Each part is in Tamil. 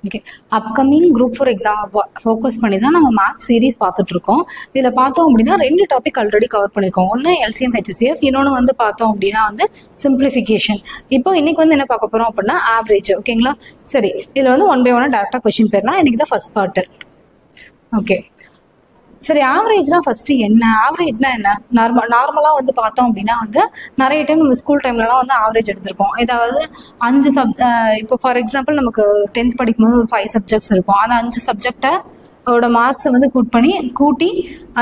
Okay, upcoming group 4 exam focus பண்ணி தான் நம்ம மேக்ஸ் சீரிஸ் பார்த்துட்டு இருக்கோம். இதில் பார்த்தோம் அப்படின்னா 2 டாபிக் ஆல்ரெடி கவர் பண்ணியிருக்கோம். ஒன்று எல்சிஎம் ஹெச்சிஎஃப், இன்னொன்று வந்து பார்த்தோம் அப்படின்னா வந்து சிம்பிளிஃபிகேஷன். இப்போ இன்னைக்கு வந்து என்ன பார்க்க போகிறோம் அப்படின்னா ஆவரேஜ். ஓகேங்களா? சரி, இதில் வந்து 1 by 1 டேரக்டாக கொஸ்டின் போயிடலாம். இன்னைக்கு தான் ஃபர்ஸ்ட் பார்ட்டு. ஓகே, சரி, ஆவரேஜ்னா ஃபர்ஸ்ட் என்ன? ஆவரேஜ்னா என்ன? நார்மலாக வந்து பார்த்தோம் அப்படின்னா வந்து நிறைய டைம் நம்ம ஸ்கூல் டைம்லலாம் வந்து ஆவரேஜ் எடுத்திருப்போம். ஏதாவது 5 இப்போ ஃபார் எக்ஸாம்பிள் நமக்கு 10th படிக்கும்போது ஒரு 5 சப்ஜெக்ட்ஸ் இருக்கும். அந்த 5 சப்ஜெக்டை அதோட மார்க்ஸை வந்து கூட்டி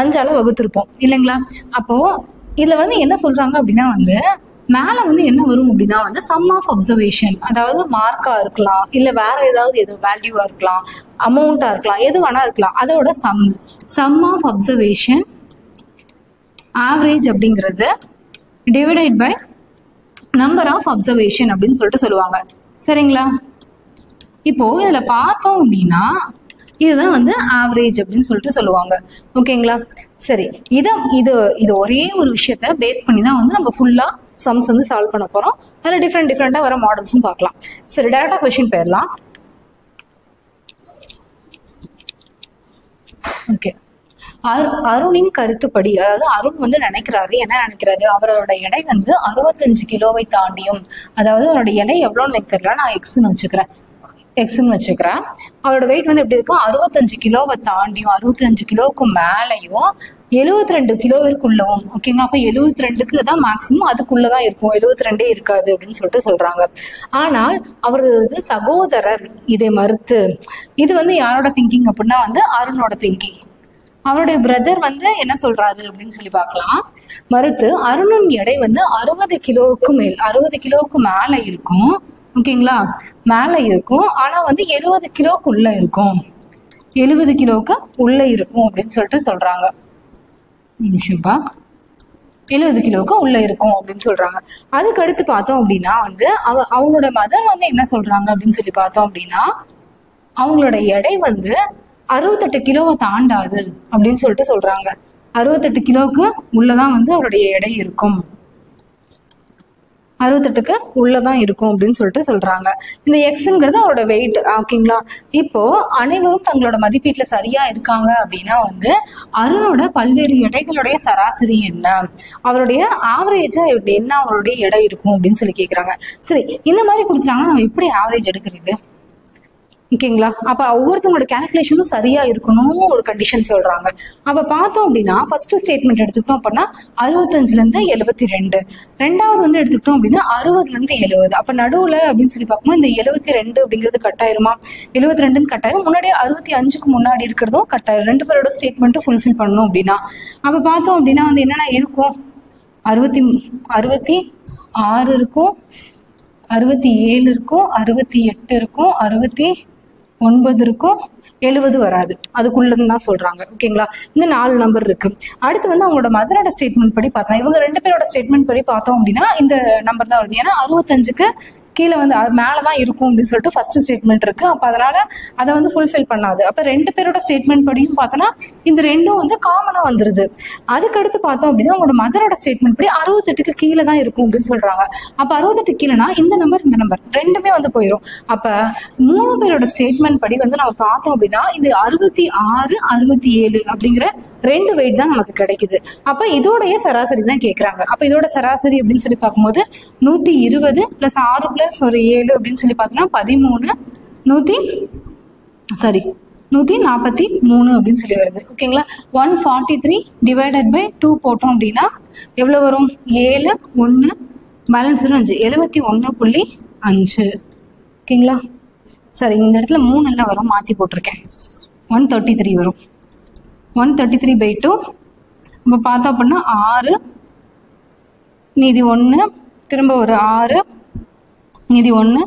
5ஆல வகுத்திருப்போம் இல்லைங்களா? அப்போ இதுல வந்து என்ன சொல்றாங்க அப்படின்னா வந்து மேல வந்து என்ன வரும் அப்படின்னா வந்து சம் ஆஃப் அப்சர்வேஷன், அதாவது மார்க்கா இருக்கலாம், இல்ல வேற ஏதாவது வேல்யூவா இருக்கலாம், அமௌண்டா இருக்கலாம், எது வேணா இருக்கலாம். அதோட சம் ஆஃப் அப்சர்வேஷன் ஆவரேஜ் அப்படிங்கிறது divided by number of observation அப்படின்னு சொல்லிட்டு சொல்லுவாங்க. சரிங்களா? இப்போ இதுல பார்த்தோம் அப்படின்னா இதுதான் வந்து ஆவரேஜ் அப்படின்னு சொல்லிட்டு சொல்லுவாங்க. ஓகேங்களா? சரி, இது ஒரே ஒரு விஷயத்த பேஸ் பண்ணி தான் வந்து நம்ம ஃபுல்லா சம்ஸ் வந்து சால்வ் பண்ண போறோம். அதில் டிஃப்ரெண்டா வர மாடல்ஸும் பார்க்கலாம். சரி, டேரக்டா கொஸ்டின் போயிடலாம். ஓகே, அருணின் கருத்துப்படி, அதாவது அருண் வந்து என்ன நினைக்கிறாரு, அவரோட எடை வந்து 65 கிலோவை தாண்டியும், அதாவது அவரோட எடை எவ்வளோன்னு எனக்கு தெரியல, நான் எக்ஸ்ன்னு வச்சுக்கிறேன். அவரோட வெயிட் வந்து எப்படி இருக்கும், 65 கிலோவை தாண்டியும் 65 கிலோவுக்கு மேலையும் 72 கிலோவிற்குள்ளவும். ஓகேங்க, அப்ப 72க்கு தான் மேக்சிமம், அதுக்குள்ளதான் இருக்கும், 72 இருக்காது அப்படின்னு சொல்லிட்டு சொல்றாங்க. ஆனால் அவரது சகோதரர் இதை மறுத்து, இது வந்து யாரோட திங்கிங் அப்படின்னா வந்து அருணோட திங்கிங். அவருடைய பிரதர் வந்து என்ன சொல்றாரு அப்படின்னு சொல்லி பார்க்கலாம். மறுத்து அருணின் எடை வந்து 60 கிலோவுக்கு மேல இருக்கும். ஓகேங்களா? மேல இருக்கும், ஆனா வந்து 70 கிலோவுக்கு உள்ள இருக்கும், 70 கிலோவுக்கு உள்ள இருக்கும் அப்படின்னு சொல்லிட்டு சொல்றாங்க. 70 கிலோவுக்கு உள்ள இருக்கும் அப்படின்னு சொல்றாங்க. அதுக்கு அடுத்து பார்த்தோம் அப்படின்னா வந்து அவங்களோட மதர் வந்து என்ன சொல்றாங்க அப்படின்னு சொல்லி பார்த்தோம் அப்படின்னா அவங்களோட எடை வந்து 68 கிலோவை தாண்டாது அப்படின்னு சொல்லிட்டு சொல்றாங்க. 68 கிலோவுக்கு உள்ளதான் வந்து அவருடைய எடை இருக்கும், 68க்கு உள்ளதான் இருக்கும் அப்படின்னு சொல்லிட்டு சொல்றாங்க. இந்த எக்ஸ்ங்கிறது அவரோட வெயிட். ஓகேங்களா? இப்போ அனைவரும் தங்களோட மதிப்பீட்டுல சரியா இருக்காங்க அப்படின்னா வந்து அருணோட பல்வேறு எடைகளுடைய சராசரி என்ன, அவருடைய ஆவரேஜா என்ன அவருடைய எடை இருக்கும் அப்படின்னு சொல்லி கேக்குறாங்க. சரி, இந்த மாதிரி குடிச்சாங்கன்னா நம்ம எப்படி ஆவரேஜ் எடுக்கிறது? ஓகேங்களா? அப்ப ஒவ்வொருத்தவங்களோட கால்குலேஷனும் சரியா இருக்கணும் ஒரு கண்டிஷன் சொல்றாங்க. அப்ப பார்த்தோம் அப்படின்னா ஃபர்ஸ்ட் ஸ்டேட்மெண்ட் எடுத்துக்கிட்டோம் அப்படின்னா 65ல இருந்து 72, ரெண்டாவது வந்து எடுத்துக்கிட்டோம் அப்படின்னா 60ல இருந்து 70. அப்ப நடுவுல அப்படின்னு சொல்லி பார்க்கும்போது இந்த 72 அப்படிங்கிறது கட்டாயிருமா, 72ன்னு கட்டாயிரும். முன்னாடியே 65க்கு முன்னாடி இருக்கிறதும் கட்டாயிரும். 2 பேரோட ஸ்டேட்மெண்ட்டும் ஃபுல்ஃபில் பண்ணணும் அப்படின்னா அப்ப பார்த்தோம் அப்படின்னா வந்து என்னென்ன இருக்கும், 66 இருக்கும், 67 இருக்கும், 68 இருக்கும், 69 இருக்கும், 70 வராது, அதுக்குள்ளதுன்னு தான் சொல்றாங்க. ஓகேங்களா? இந்த 4 நம்பர் இருக்கு. அடுத்து வந்து அவங்களோட மதரோட ஸ்டேட்மெண்ட் படி பார்த்தோம், இவங்க 2 பேரோட ஸ்டேட்மெண்ட் படி பார்த்தோம் அப்படின்னா இந்த நம்பர் தான் வருது. ஏன்னா 65க்கு கீழே வந்து மேலதான் இருக்கும் அப்படின்னு சொல்லிட்டு ஃபர்ஸ்ட் ஸ்டேட்மெண்ட் இருக்கு. அப்ப அதனால அதை வந்து ஃபுல்ஃபில் பண்ணாது. அப்ப 2 பேரோட ஸ்டேட்மெண்ட் படியும் பார்த்தோன்னா இந்த ரெண்டும் வந்து காமனா வந்துருது. அதுக்கடுத்து பார்த்தோம் அப்படின்னா அவங்களோட மதரோட ஸ்டேட்மெண்ட் படி 68க்கு கீழே தான் இருக்கும் அப்படின்னு சொல்றாங்க. அப்ப 68 கீழேனா இந்த நம்பர் ரெண்டுமே வந்து போயிடும். அப்ப 3 பேரோட ஸ்டேட்மெண்ட் படி வந்து நம்ம பார்த்தோம் அப்படின்னா இது 66, 67 அப்படிங்கிற 2 வெயிட் தான் நமக்கு கிடைக்குது. அப்ப இதோடைய சராசரி தான் கேட்கறாங்க. அப்ப இதோட சராசரி அப்படின்னு சொல்லி பார்க்கும்போது 120 + 6 + ஒரு 7 அப்படின்னு சொல்லி பார்த்தோம்னா 13, 143 அப்படின்னு சொல்லி வருது. ஓகேங்களா? 143 டிவைடட் பை 2 போட்டோம் அப்படின்னா எவ்வளவு வரும், 7, 1 பேலன்ஸ் 5, 71.5. ஓகேங்களா? சரி, இந்த இடத்துல 3 எல்லாம் வரும், மாத்தி போட்டிருக்கேன். 133 வரும். 133/2 நம்ம பார்த்தோம் அப்படின்னா 6, மீதி 1, திரும்ப ஒரு 6, மீதி 1,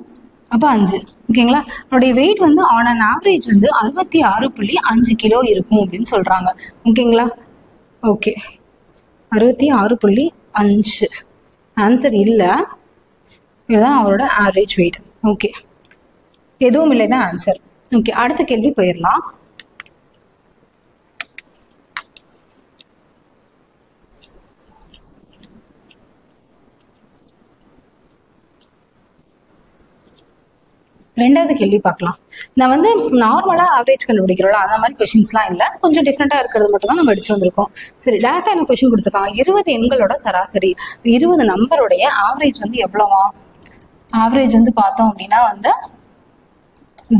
அப்போ 5. ஓகேங்களா? அவருடைய வெயிட் வந்து ஆன் அன் ஆவரேஜ் வந்து 66.5 கிலோ இருக்கும் அப்படின்னு சொல்றாங்க. ஓகேங்களா? ஓகே, 66.5 ஆன்சர் இல்லை, இதுதான் அவரோட ஆவரேஜ் வெயிட். ஓகே, எதுவும் இல்லை தான் ஆன்சர். ஓகே, அடுத்த கேள்வி போயிடலாம். ரெண்டாவது கேள்வி பார்க்கலாம். நான் வந்து நார்மலா ஆவரேஜ் கண்டுபிடிக்கிறோம்ல அந்த மாதிரி கொஸ்டின்ஸ்லாம் இல்லை, கொஞ்சம் டிஃப்ரெண்டா இருக்கிறது மட்டும் தான் நம்ம எடுத்து வந்திருக்கோம். சரி, டேரக்டா என்ன கொஸ்டின் கொடுத்துருக்காங்க, 20 எண்களோட சராசரி 20 நம்பருடைய ஆவரேஜ் வந்து எவ்வளவா? ஆவரேஜ் வந்து பார்த்தோம் அப்படின்னா வந்து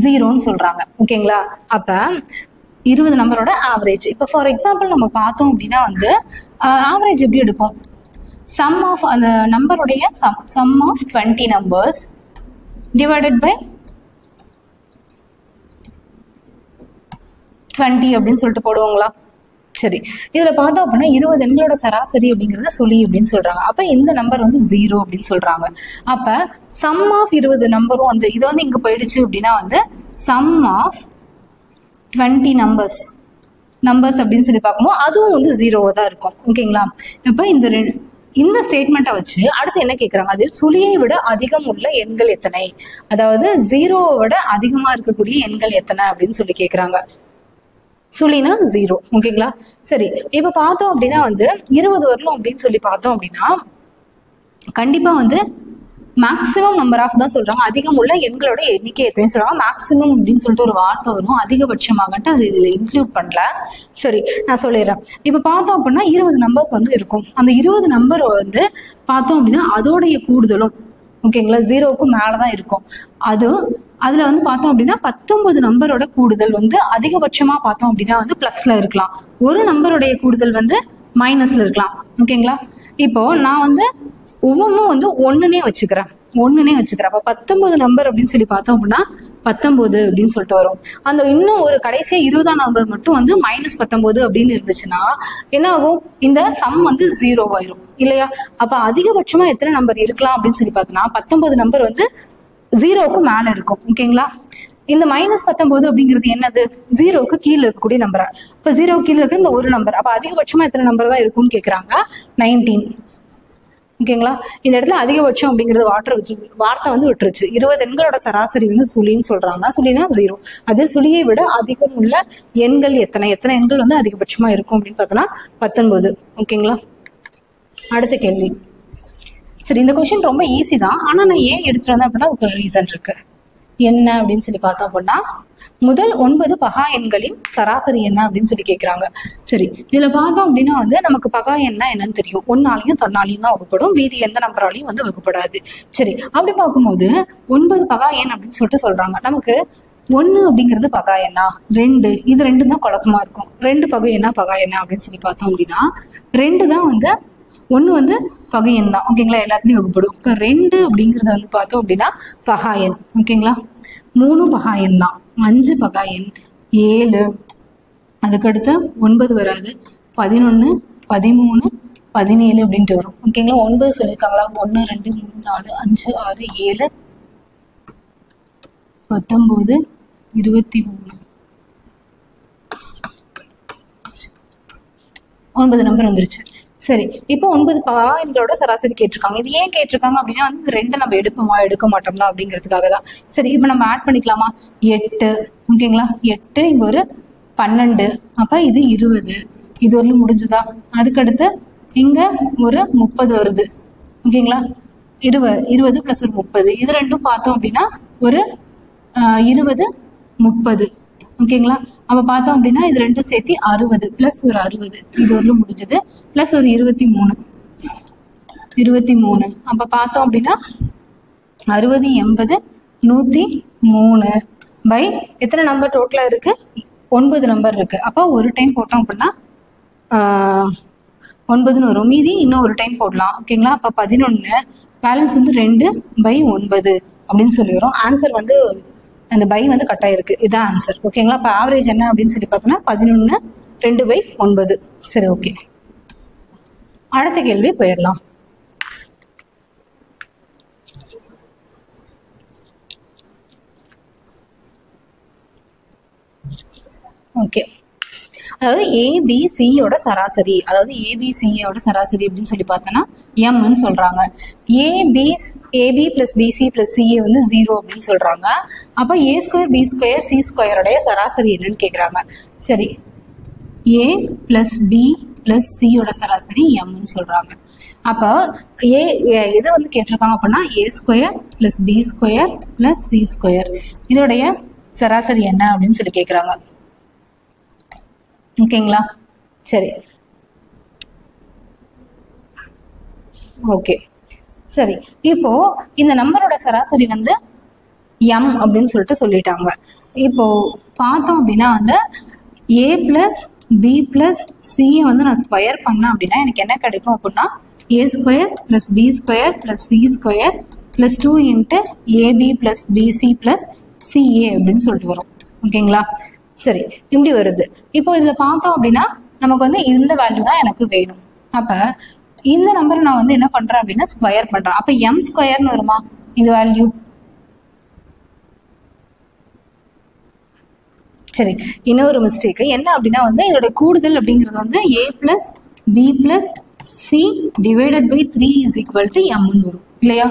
0ன்னு சொல்றாங்க. ஓகேங்களா? அப்ப 20 நம்பரோட ஆவரேஜ். இப்போ ஃபார் எக்ஸாம்பிள் நம்ம பார்த்தோம் அப்படின்னா வந்து ஆவரேஜ் எப்படி எடுப்போம்? சம் ஆஃப் அந்த நம்பருடைய sum of 20 numbers divided by 20 அப்படின்னு சொல்லிட்டு போடுவோங்களா? சரி, இதுல பார்த்தோம் அப்படின்னா 20 எண்களோட சராசரி அப்படிங்கிறது சுழி அப்படின்னு சொல்றாங்க. அப்ப இந்த நம்பர் வந்து 0 அப்படின்னு சொல்றாங்க. அப்ப சம் ஆஃப் 20 நம்பரும் வந்து இது வந்து இங்க போயிடுச்சு அப்படின்னா வந்து சம் ஆஃப் 20 நம்பர்ஸ் அப்படின்னு சொல்லி பார்க்கும்போது அதுவும் வந்து 0வா தான் இருக்கும். ஓகேங்களா? இப்ப இந்த ஸ்டேட்மெண்ட்டை வச்சு அடுத்து என்ன கேட்கறாங்க, அதில் சுழியை விட அதிகம் உள்ள எண்கள் எத்தனை, அதாவது 0வை விட அதிகமா இருக்கக்கூடிய எண்கள் எத்தனை அப்படின்னு சொல்லி கேட்கறாங்க. சுழினா 0. ஓகேங்களா? சரி, இப்ப பார்த்தோம் அப்படின்னா வந்து 20 வரலாம் அப்படின்னு சொல்லி பார்த்தோம் அப்படின்னா கண்டிப்பா வந்து மேக்சிமம் நம்பர் ஆஃப் தான் சொல்றாங்க. அதிகம் உள்ள எண்களோட எண்ணிக்கை எத்தனை சொல்றாங்க. மேக்சிமம் அப்படின்னு சொல்லிட்டு ஒரு வார்த்தை வரும், அதிகபட்சமாகட்டு அது இதுல இன்க்ளூட் பண்ணல. சரி, நான் சொல்லிடுறேன். இப்ப பார்த்தோம் அப்படின்னா 20 நம்பர்ஸ் வந்து இருக்கும். அந்த 20 நம்பர் வந்து பார்த்தோம் அப்படின்னா அதோடைய கூடுதலும் ஓகேங்களா 0க்கு மேலதான் இருக்கும். அதுல வந்து பார்த்தோம் அப்படின்னா 19 நம்பரோட கூடுதல் வந்து அதிகபட்சமா பார்த்தோம் அப்படின்னா வந்து பிளஸ்ல இருக்கலாம், ஒரு நம்பருடைய கூடுதல் வந்து மைனஸ்ல இருக்கலாம். ஓகேங்களா? இப்போ நான் வந்து ஒவ்வொன்றும் வந்து ஒன்னுனே வச்சுக்கிறேன். அப்ப 19 நம்பர் அப்படின்னு சொல்லி பார்த்தோம் அப்படின்னா 19 அப்படின்னு சொல்லிட்டு வரும். அந்த இன்னும் ஒரு கடைசியா 20ஆம் நம்பர் மட்டும் வந்து -19 அப்படின்னு இருந்துச்சுன்னா என்ன ஆகும், இந்த சம் வந்து 0 ஆயிரும் இல்லையா? அப்ப அதிகபட்சமா எத்தனை நம்பர் இருக்கலாம் அப்படின்னு சொல்லி பார்த்தோம்னா 19 நம்பர் வந்து 0க்கு மேல இருக்கும். ஓகேங்களா? இந்த -19 அப்படிங்கிறது என்னது, 0க்கு கீழே இருக்கக்கூடிய நம்பரா? இப்ப 0க்கு கீழே இருக்கிற இந்த ஒரு நம்பர், அப்ப அதிகபட்சமா எத்தனை நம்பர் தான் இருக்கும்னு கேக்குறாங்க. 19. ஓகேங்களா? இந்த இடத்துல அதிகபட்சம் அப்படிங்கிறது வார்த்தை வந்து விட்டுருச்சு. 20 எண்களோட சராசரி வந்து சுழின்னு சொல்றாங்க. சுழினா 0. அதில் சுழியை விட அதிகம் உள்ள எண்கள் எத்தனை எண்கள் வந்து அதிகபட்சமா இருக்கும் அப்படின்னு பார்த்தோம்னா 19. ஓகேங்களா? அடுத்த கேள்வி. சரி, இந்த கொஸ்டின் ரொம்ப ஈஸி தான், ஆனா நான் ஏன் எடுத்துட்டு வந்தேன் அப்படின்னா ஒரு ரீசன் இருக்கு. என்ன அப்படின்னு சொல்லி பார்த்தோம் அப்படின்னா முதல் 9 பகா எண்களின் சராசரி என்ன அப்படின்னு சொல்லி கேட்கிறாங்க. சரி, இதுல பார்த்தோம் அப்படின்னா வந்து நமக்கு பகா எண்ணா என்னன்னு தெரியும். ஒன்னாலையும் தன்னாலையும் தான் வகுப்படும், மீதி எந்த நம்பராலையும் வந்து வகுப்படாது. சரி, அப்படி பார்க்கும்போது 9 பகா எண் அப்படின்னு சொல்லிட்டு சொல்றாங்க. நமக்கு 1 அப்படிங்கிறது பகா எண்ணா, 2 இது 2 தான் குழப்பமா இருக்கும். 2 பகை எண்ணா அப்படின்னு சொல்லி பார்த்தோம் அப்படின்னா 2 தான் வந்து 1 வந்து பகை எண் தான். ஓகேங்களா? எல்லாத்துலயும் வகுப்படும். இப்போ 2 அப்படிங்கிறத வந்து பார்த்தோம் அப்படின்னா பகா எண். ஓகேங்களா? 3 பகா எண் தான், 5 பகா எண், 7, அதுக்கடுத்து 9 வராது, 11, 13, 17 அப்படின்ட்டு வரும். ஓகேங்களா? 9 சொல்லியிருக்காங்களா? 1, 2, 3, 4, 5, 6, 7, 19, 23, 9 நம்பர் வந்துருச்சு. சரி, இப்போ 9 பகா எண்களோட சராசரி கேட்டிருக்காங்க. இது ஏன் கேட்டிருக்காங்க அப்படின்னா வந்து 2 நம்ம எடுக்க மாட்டோம்னா அப்படிங்கிறதுக்காக தான். சரி, இப்போ நம்ம ஆட் பண்ணிக்கலாமா? 8. ஓகேங்களா? 8 இங்க ஒரு 12, அப்ப இது 20, இது ஒரு முடிஞ்சுதா? அதுக்கடுத்து இங்க ஒரு 30 வருது. ஓகேங்களா? 20 பிளஸ் ஒரு 30, இது ரெண்டும் பார்த்தோம் அப்படின்னா ஒரு 20, 30. ஓகேங்களா? அப்ப பார்த்தோம் அப்படின்னா இது ரெண்டும் சேர்த்து 60 பிளஸ் ஒரு 60, இது ஒரு முடிஞ்சது, பிளஸ் ஒரு 23. அப்ப பார்த்தோம் அப்படின்னா 60, 80, 103 பை எத்தனை நம்பர் டோட்டலா இருக்கு? 9 நம்பர் இருக்கு. அப்போ ஒரு டைம் போட்டோம் அப்படின்னா 9ன்னு வரும், மீதி இன்னும் ஒரு டைம் போடலாம். ஓகேங்களா? அப்ப 11, பேலன்ஸ் வந்து 2/9 அப்படின்னு சொல்லி வரும். ஆன்சர் வந்து அந்த பை வந்து கட் ஆயிருக்கு, இதுதான் ஆன்சர். ஓகேங்களா? இப்போ ஆவரேஜ் என்ன அப்படின்னு சொல்லி பார்த்தோம்னா 11, 2/9. சரி, ஓகே. அடுத்த கேள்வி போயிடலாம். ஓகே, அதாவது ஏபிசியோட சராசரி, அப்படின்னு சொல்லி பார்த்தோன்னா எம்னு சொல்றாங்க. AB plus BC plus CA வந்து 0 அப்படின்னு சொல்றாங்க. அப்ப A² B² C² சராசரி என்னன்னு கேக்குறாங்க. சரி, A பிளஸ் பி பிளஸ் சியோட சராசரி எம்னு சொல்றாங்க. அப்போ எது வந்து கேட்டிருக்காங்க அப்படின்னா A square plus B square plus C square இதோடைய சராசரி என்ன அப்படின்னு சொல்லி கேட்குறாங்க. ஓகேங்களா? சரி, ஓகே, சரி. இப்போ இந்த நம்பரோட சராசரி வந்து எம் அப்படின்னு சொல்லிட்டு சொல்லிட்டாங்க. இப்போ பார்த்தோம் அப்படின்னா வந்து ஏ பிளஸ் பி பிளஸ் சியை வந்து நான் ஸ்கொயர் பண்ணேன் அப்படின்னா எனக்கு என்ன கிடைக்கும் அப்படின்னா A square plus B square plus C square plus 2 into AB plus BC plus CA அப்படின்னு சொல்லிட்டு வரும். ஓகேங்களா? சரி, இப்படி வருது. இப்போ இதில் பார்த்தோம் அப்படின்னா நமக்கு வந்து இந்த வேல்யூ தான் எனக்கு வேணும். அப்போ இந்த நம்பரை நான் வந்து என்ன பண்ணுறேன் அப்படின்னா ஸ்கொயர் பண்ணுறேன். அப்போ எம் ஸ்கொயர்னு வருமா இது வேல்யூ? சரி, இன்னொரு மிஸ்டேக் என்ன அப்படின்னா வந்து இதோட கூடுதல் அப்படிங்கிறது வந்து A plus B plus C divided by 3 is equal to எம்னு வரும் இல்லையா?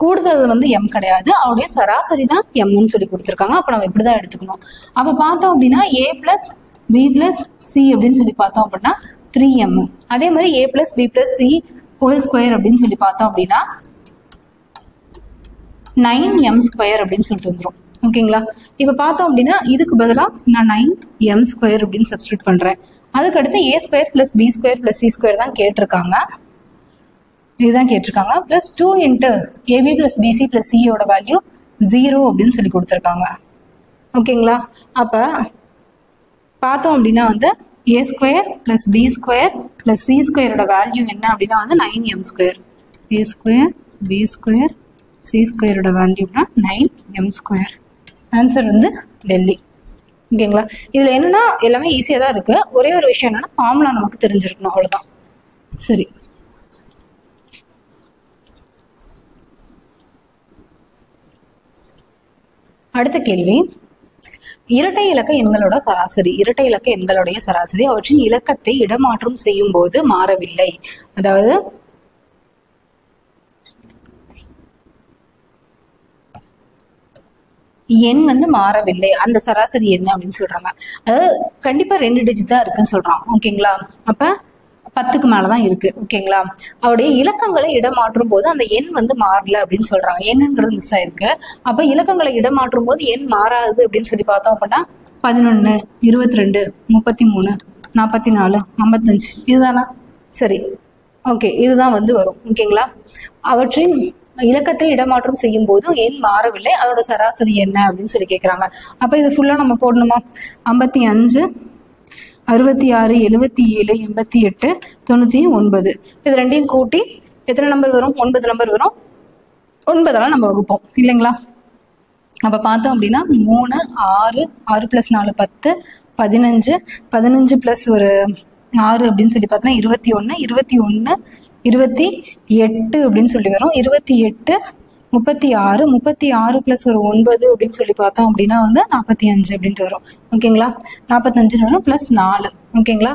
கூடுதல் வந்து எம் கிடையாது, அவருடைய சராசரி தான் எம்னு சொல்லி கொடுத்துருக்காங்க. அப்போ நம்ம இப்படி தான் எடுத்துக்கணும். அப்போ பார்த்தோம் அப்படின்னா A plus B plus C அப்படின்னு சொல்லி பார்த்தோம் அப்படின்னா 3m. அதே மாதிரி A plus B plus C whole square அப்படின்னு சொல்லி பார்த்தோம் அப்படின்னா 9m ஸ்கொயர் அப்படின்னு சொல்லிட்டு வந்துடும். ஓகேங்களா? இப்போ பார்த்தோம் அப்படின்னா இதுக்கு பதிலாக நான் 9m ஸ்கொயர் அப்படின்னு சப்ஸ்டியூட் பண்ணுறேன். அதுக்கடுத்து A square plus B square plus C square தான் கேட்டிருக்காங்க, இதுதான் கேட்டிருக்காங்க. Plus 2 into AB plus BC plus சியோட வேல்யூ 0 அப்படின்னு சொல்லி கொடுத்துருக்காங்க. ஓகேங்களா? அப்போ பார்த்தோம் அப்படின்னா வந்து A square plus B square plus C ஸ்கொயரோட வேல்யூ என்ன அப்படின்னா வந்து 9m square. A square B square C ஸ்கொயரோட வேல்யூனா 9m ஸ்கொயர். ஆன்சர் வந்து டெல்லி. ஓகேங்களா? இதில் என்னன்னா எல்லாமே ஈஸியாக தான் இருக்கு. ஒரே ஒரு விஷயம் என்னன்னா ஃபார்முலா நமக்கு தெரிஞ்சிருக்கணும், அவ்வளோதான். சரி, அடுத்த கேள்வி, இரட்டை இலக்க எண்களோட சராசரி. இரட்டை இலக்க எண்களுடைய சராசரி அவற்றின் இலக்கத்தை இடமாற்றம் செய்யும் போது மாறவில்லை. அதாவது எண் வந்து மாறவில்லை, அந்த சராசரி என்ன அப்படின்னு சொல்றாங்க. அதாவது கண்டிப்பா 2 டிஜிட் தான் இருக்குன்னு சொல்றான். ஓகேங்களா? அப்ப 10க்கு மேலதான் இருக்கு. ஓகேங்களா? அவருடைய இலக்கங்களை இடமாற்றும் போது அந்த எண் வந்து மாறல அப்படின்னு சொல்றாங்க. எண்ணுன்றது மிஸ் ஆயிருக்கு. அப்ப இலக்கங்களை இடமாற்றும் போது எண் மாறாது அப்படின்னு சொல்லி பார்த்தோம் அப்படின்னா 11, 22, 33, 44, 55 இதுதானா? சரி, ஓகே, இதுதான் வந்து வரும். ஓகேங்களா? அவற்றின் இலக்கத்தை இடமாற்றம் செய்யும் போது எண் மாறவில்லை, அதோட சராசரி என்ன அப்படின்னு சொல்லி கேட்குறாங்க. அப்போ இது ஃபுல்லாக நம்ம போடணுமா? 55, 66, 77, 88, 99 இது ரெண்டையும் கூட்டி எத்தனை நம்பர் வரும்? 9 நம்பர் வரும். 9 நம்ம வகுப்போம் இல்லைங்களா? அப்போ பார்த்தோம் அப்படின்னா 3, 6, 6 + 4 10, 15, 15 + ஒரு 6 அப்படின்னு சொல்லி பார்த்தோன்னா 21, 21, 28 அப்படின்னு சொல்லி வரும். 28, 36, 36 + ஒரு 9 அப்படின்னு சொல்லி பார்த்தோம் அப்படின்னா வந்து 45 அப்படின்ட்டு வரும். ஓகேங்களா? 45 வரும் +4. ஓகேங்களா?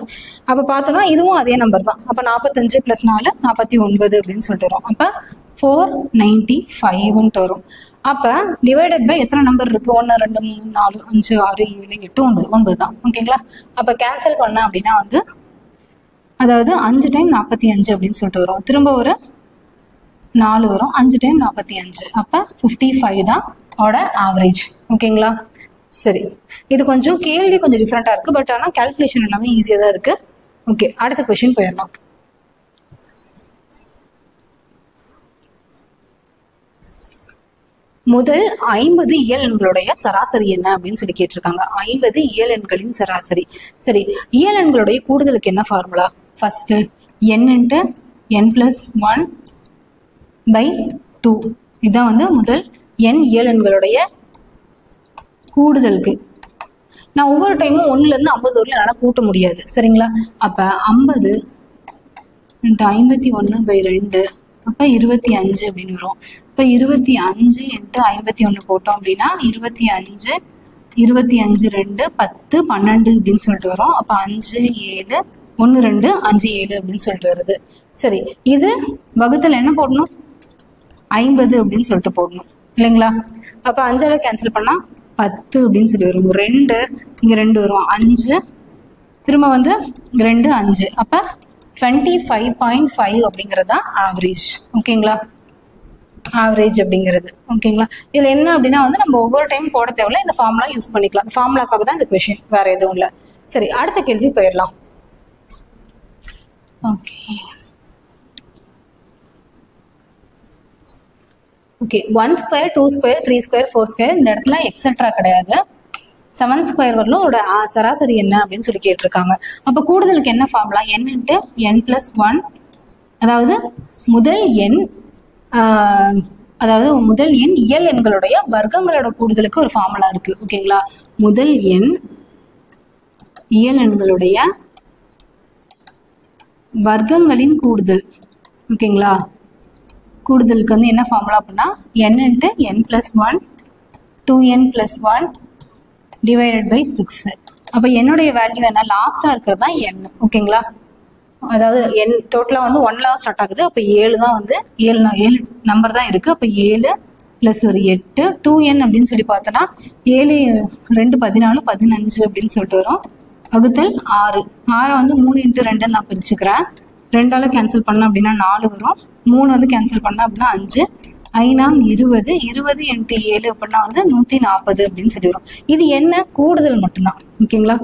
அப்போ பார்த்தோம்னா இதுவும் அதே நம்பர் தான். அப்போ 45 + 4 49 அப்படின்னு சொல்லிட்டு வரும். அப்போ 495 வரும். அப்போ டிவைடட் பை எத்தனை நம்பர் இருக்கு? 1, 2, 3, 4, 5, 6, 7, 8, 9 9 தான். ஓகேங்களா? அப்போ கேன்சல் பண்ண அப்படின்னா வந்து அதாவது 5 டைம் 45 அப்படின்னு சொல்லிட்டு வரும். திரும்ப ஒரு 4 வரும். 5 டைம் 45, அப்போ 55 தான் அவட ஆவரேஜ். ஓகேங்களா? சரி, இது கொஞ்சம் கேள்வி கொஞ்சம் டிஃப்ரெண்டா இருக்கு, பட் ஆனால் கால்குலேஷன் எல்லாமே ஈஸியாக தான் இருக்கு. ஓகே, அடுத்த கொஸ்டின் போயிடலாம். முதல் 50 இயல் எண்களுடைய சராசரி என்ன அப்படின்னு சொல்லி கேட்டிருக்காங்க. 50 இயல் எண்களின் சராசரி. சரி, இயல் எண்களுடைய கூடுதலுக்கு என்ன ஃபார்முலா? ஃபர்ஸ்ட் n × n + 1/2 இதுதான் வந்து முதல் n இயல் எண்களுடைய கூடுதலுக்கு. நான் ஒவ்வொரு டைமும் 1லேருந்து 50 வரல என்னால் கூட்ட முடியாது. சரிங்களா? அப்போ 50 × 51/2 அப்போ 25 அப்படின்னு வரும். இப்போ 25 × 51 போட்டோம் அப்படின்னா 25, 25, 2, 10, 12 அப்படின்னு சொல்லிட்டு வரும். அப்போ 5, 7, 1, 2, 5, 7 அப்படின்னு சொல்லிட்டு வருது. சரி, இது வகுத்தில் என்ன போடணும்? 50 அப்படின்னு சொல்லிட்டு போடணும் இல்லைங்களா? அப்போ 5ஆல் கேன்சல் பண்ணால் 10 அப்படின்னு சொல்லி வரும். 2 இங்கே 2 வரும். 5 திரும்ப வந்து 2, 5 அப்போ 25.5 அப்படிங்கிறது தான் ஆவரேஜ். ஓகேங்களா, ஆவரேஜ் அப்படிங்கிறது. ஓகேங்களா, இதுல என்ன அப்படின்னா வந்து நம்ம ஒவ்வொரு டைம் போட தேவையில்ல, இந்த ஃபார்முலா யூஸ் பண்ணிக்கலாம். ஃபார்முலாக்காக தான் இந்த கொஸ்டின், வேற எதுவும் இல்லை. சரி, அடுத்த கேள்வி போயிடலாம். Okay okay 1 square 2 square 3 square 4 square இந்த இடத்துல எக்ஸெட்ரா கிடையாது. 7 ஸ்கொயர் வரலும் ஒரு சராசரி என்ன அப்படின்னு சொல்லி கேட்டிருக்காங்க. அப்போ கூடுதலுக்கு என்ன formula? n into n plus 1, அதாவது முதல் எண் இயல் எண்களுடைய வர்க்கங்களோட கூடுதலுக்கு ஒரு ஃபார்முலா இருக்கு. ஓகேங்களா, முதல் எண் இயல் எண்களுடைய வர்க்கங்களின் கூடுதல். ஓகேங்களா, கூடுதலுக்கு வந்து என்ன ஃபார்முலா அப்படின்னா n into n plus 1 2n plus 1 divided by 6. அப்போ என்னுடைய வேல்யூ என்ன? லாஸ்டா இருக்கிறது தான் n. ஓகேங்களா, அதாவது n டோட்டலாக வந்து 1ல ஸ்டார்ட் ஆகுது. அப்போ 7 தான் வந்து 7 நம்பர் தான் இருக்கு. அப்போ 7 பிளஸ் ஒரு 8 2n அப்படின்னு சொல்லி பார்த்தோன்னா 7 2 14 15 அப்படின்னு சொல்லிட்டு வரும். வகுத்தல் 6 வந்து 3 இன்ட்டு 2 நான் பிரிச்சுக்கிறேன். 2ஆல கேன்சல் பண்ண அப்படின்னா 4 வரும். 3 வந்து கேன்சல் பண்ண அப்படின்னா 5. 5 20 இன்ட்டு 7 அப்படின்னா வந்து 140 அப்படின்னு சொல்லி வரும். இது என்ன? கூடுதல் மட்டும்தான். ஓகேங்களா,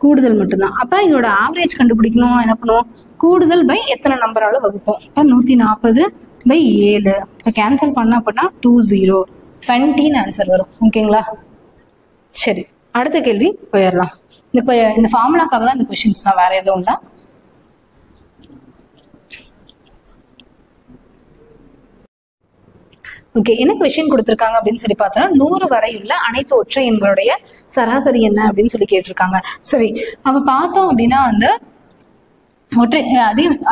கூடுதல் மட்டும்தான். அப்போ இதோட ஆவரேஜ் கண்டுபிடிக்கணும். என்ன பண்ணுவோம்? கூடுதல் பை எத்தனை நம்பரால வகுப்போம். இப்போ 140 பை 7. இப்போ கேன்சல் பண்ண அப்படின்னா 20 ஆன்சர் வரும். ஓகேங்களா, சரி, அடுத்த கேள்வி போயிடலாம். இந்த ஃபார்முலாக்காக தான் இந்த கொஸ்டின்ஸ் தான், வேற எதுவும் இல்லை. ஓகே, என்ன கொஸ்டின் கொடுத்துருக்காங்க அப்படின்னு சொல்லி பார்த்தோம்னா 100 வரையுள்ள அனைத்து ஒற்றை எண்களுடைய சராசரி என்ன அப்படின்னு சொல்லி கேட்டிருக்காங்க. சரி, அப்ப பார்த்தோம் அப்படின்னா வந்து ஒற்றை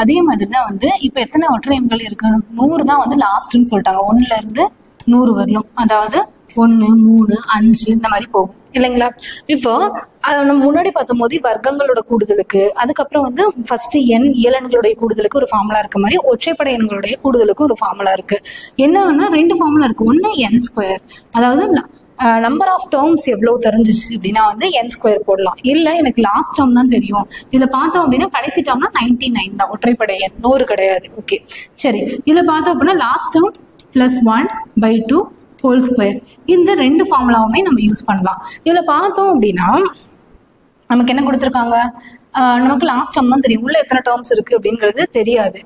அதே மாதிரி தான் வந்து இப்போ எத்தனை ஒற்றை எண்கள் இருக்கு? 100 தான் வந்து லாஸ்ட்னு சொல்லிட்டாங்க. 1ல இருந்து 100 வரணும். அதாவது 1 3 5 இந்த மாதிரி போகும் இல்லைங்களா? இப்போ நம்ம முன்னாடி பார்த்தும் போது வர்க்கங்களோட கூடுதலுக்கு, அதுக்கப்புறம் வந்து ஃபர்ஸ்ட் இயலெண்களுடைய கூடுதலுக்கு ஒரு ஃபார்முலா இருக்க மாதிரி ஒற்றைப்படை எண்களுடைய கூடுதலுக்கு ஒரு ஃபார்முலா இருக்கு. என்னன்னா 2 ஃபார்முலா இருக்கு. ஒன்று n ஸ்கொயர், அதாவது நம்பர் ஆஃப் டேர்ம்ஸ் எவ்வளவு தெரிஞ்சிச்சு அப்படின்னா வந்து n ஸ்கொயர் போடலாம். இல்லை எனக்கு லாஸ்ட் டேர்ம் தான் தெரியும், இதுல பார்த்தோம் அப்படின்னா கடைசி டேர்ம்னா 99 தான், ஒற்றைப்படை எண் 100 கிடையாது. ஓகே, சரி, இதுல பார்த்தோம் அப்படின்னா last term plus 1/2 whole square. இந்த 2 ஃபார்முலாவுமே நம்ம யூஸ் பண்ணலாம். இதுல பார்த்தோம் அப்படின்னா நமக்கு என்ன கொடுத்துருக்காங்க? நமக்கு லாஸ்ட் டேர்ம் தான் தெரியும், உள்ள எத்தனை டேர்ம்ஸ் இருக்கு அப்படிங்கிறது தெரியாது.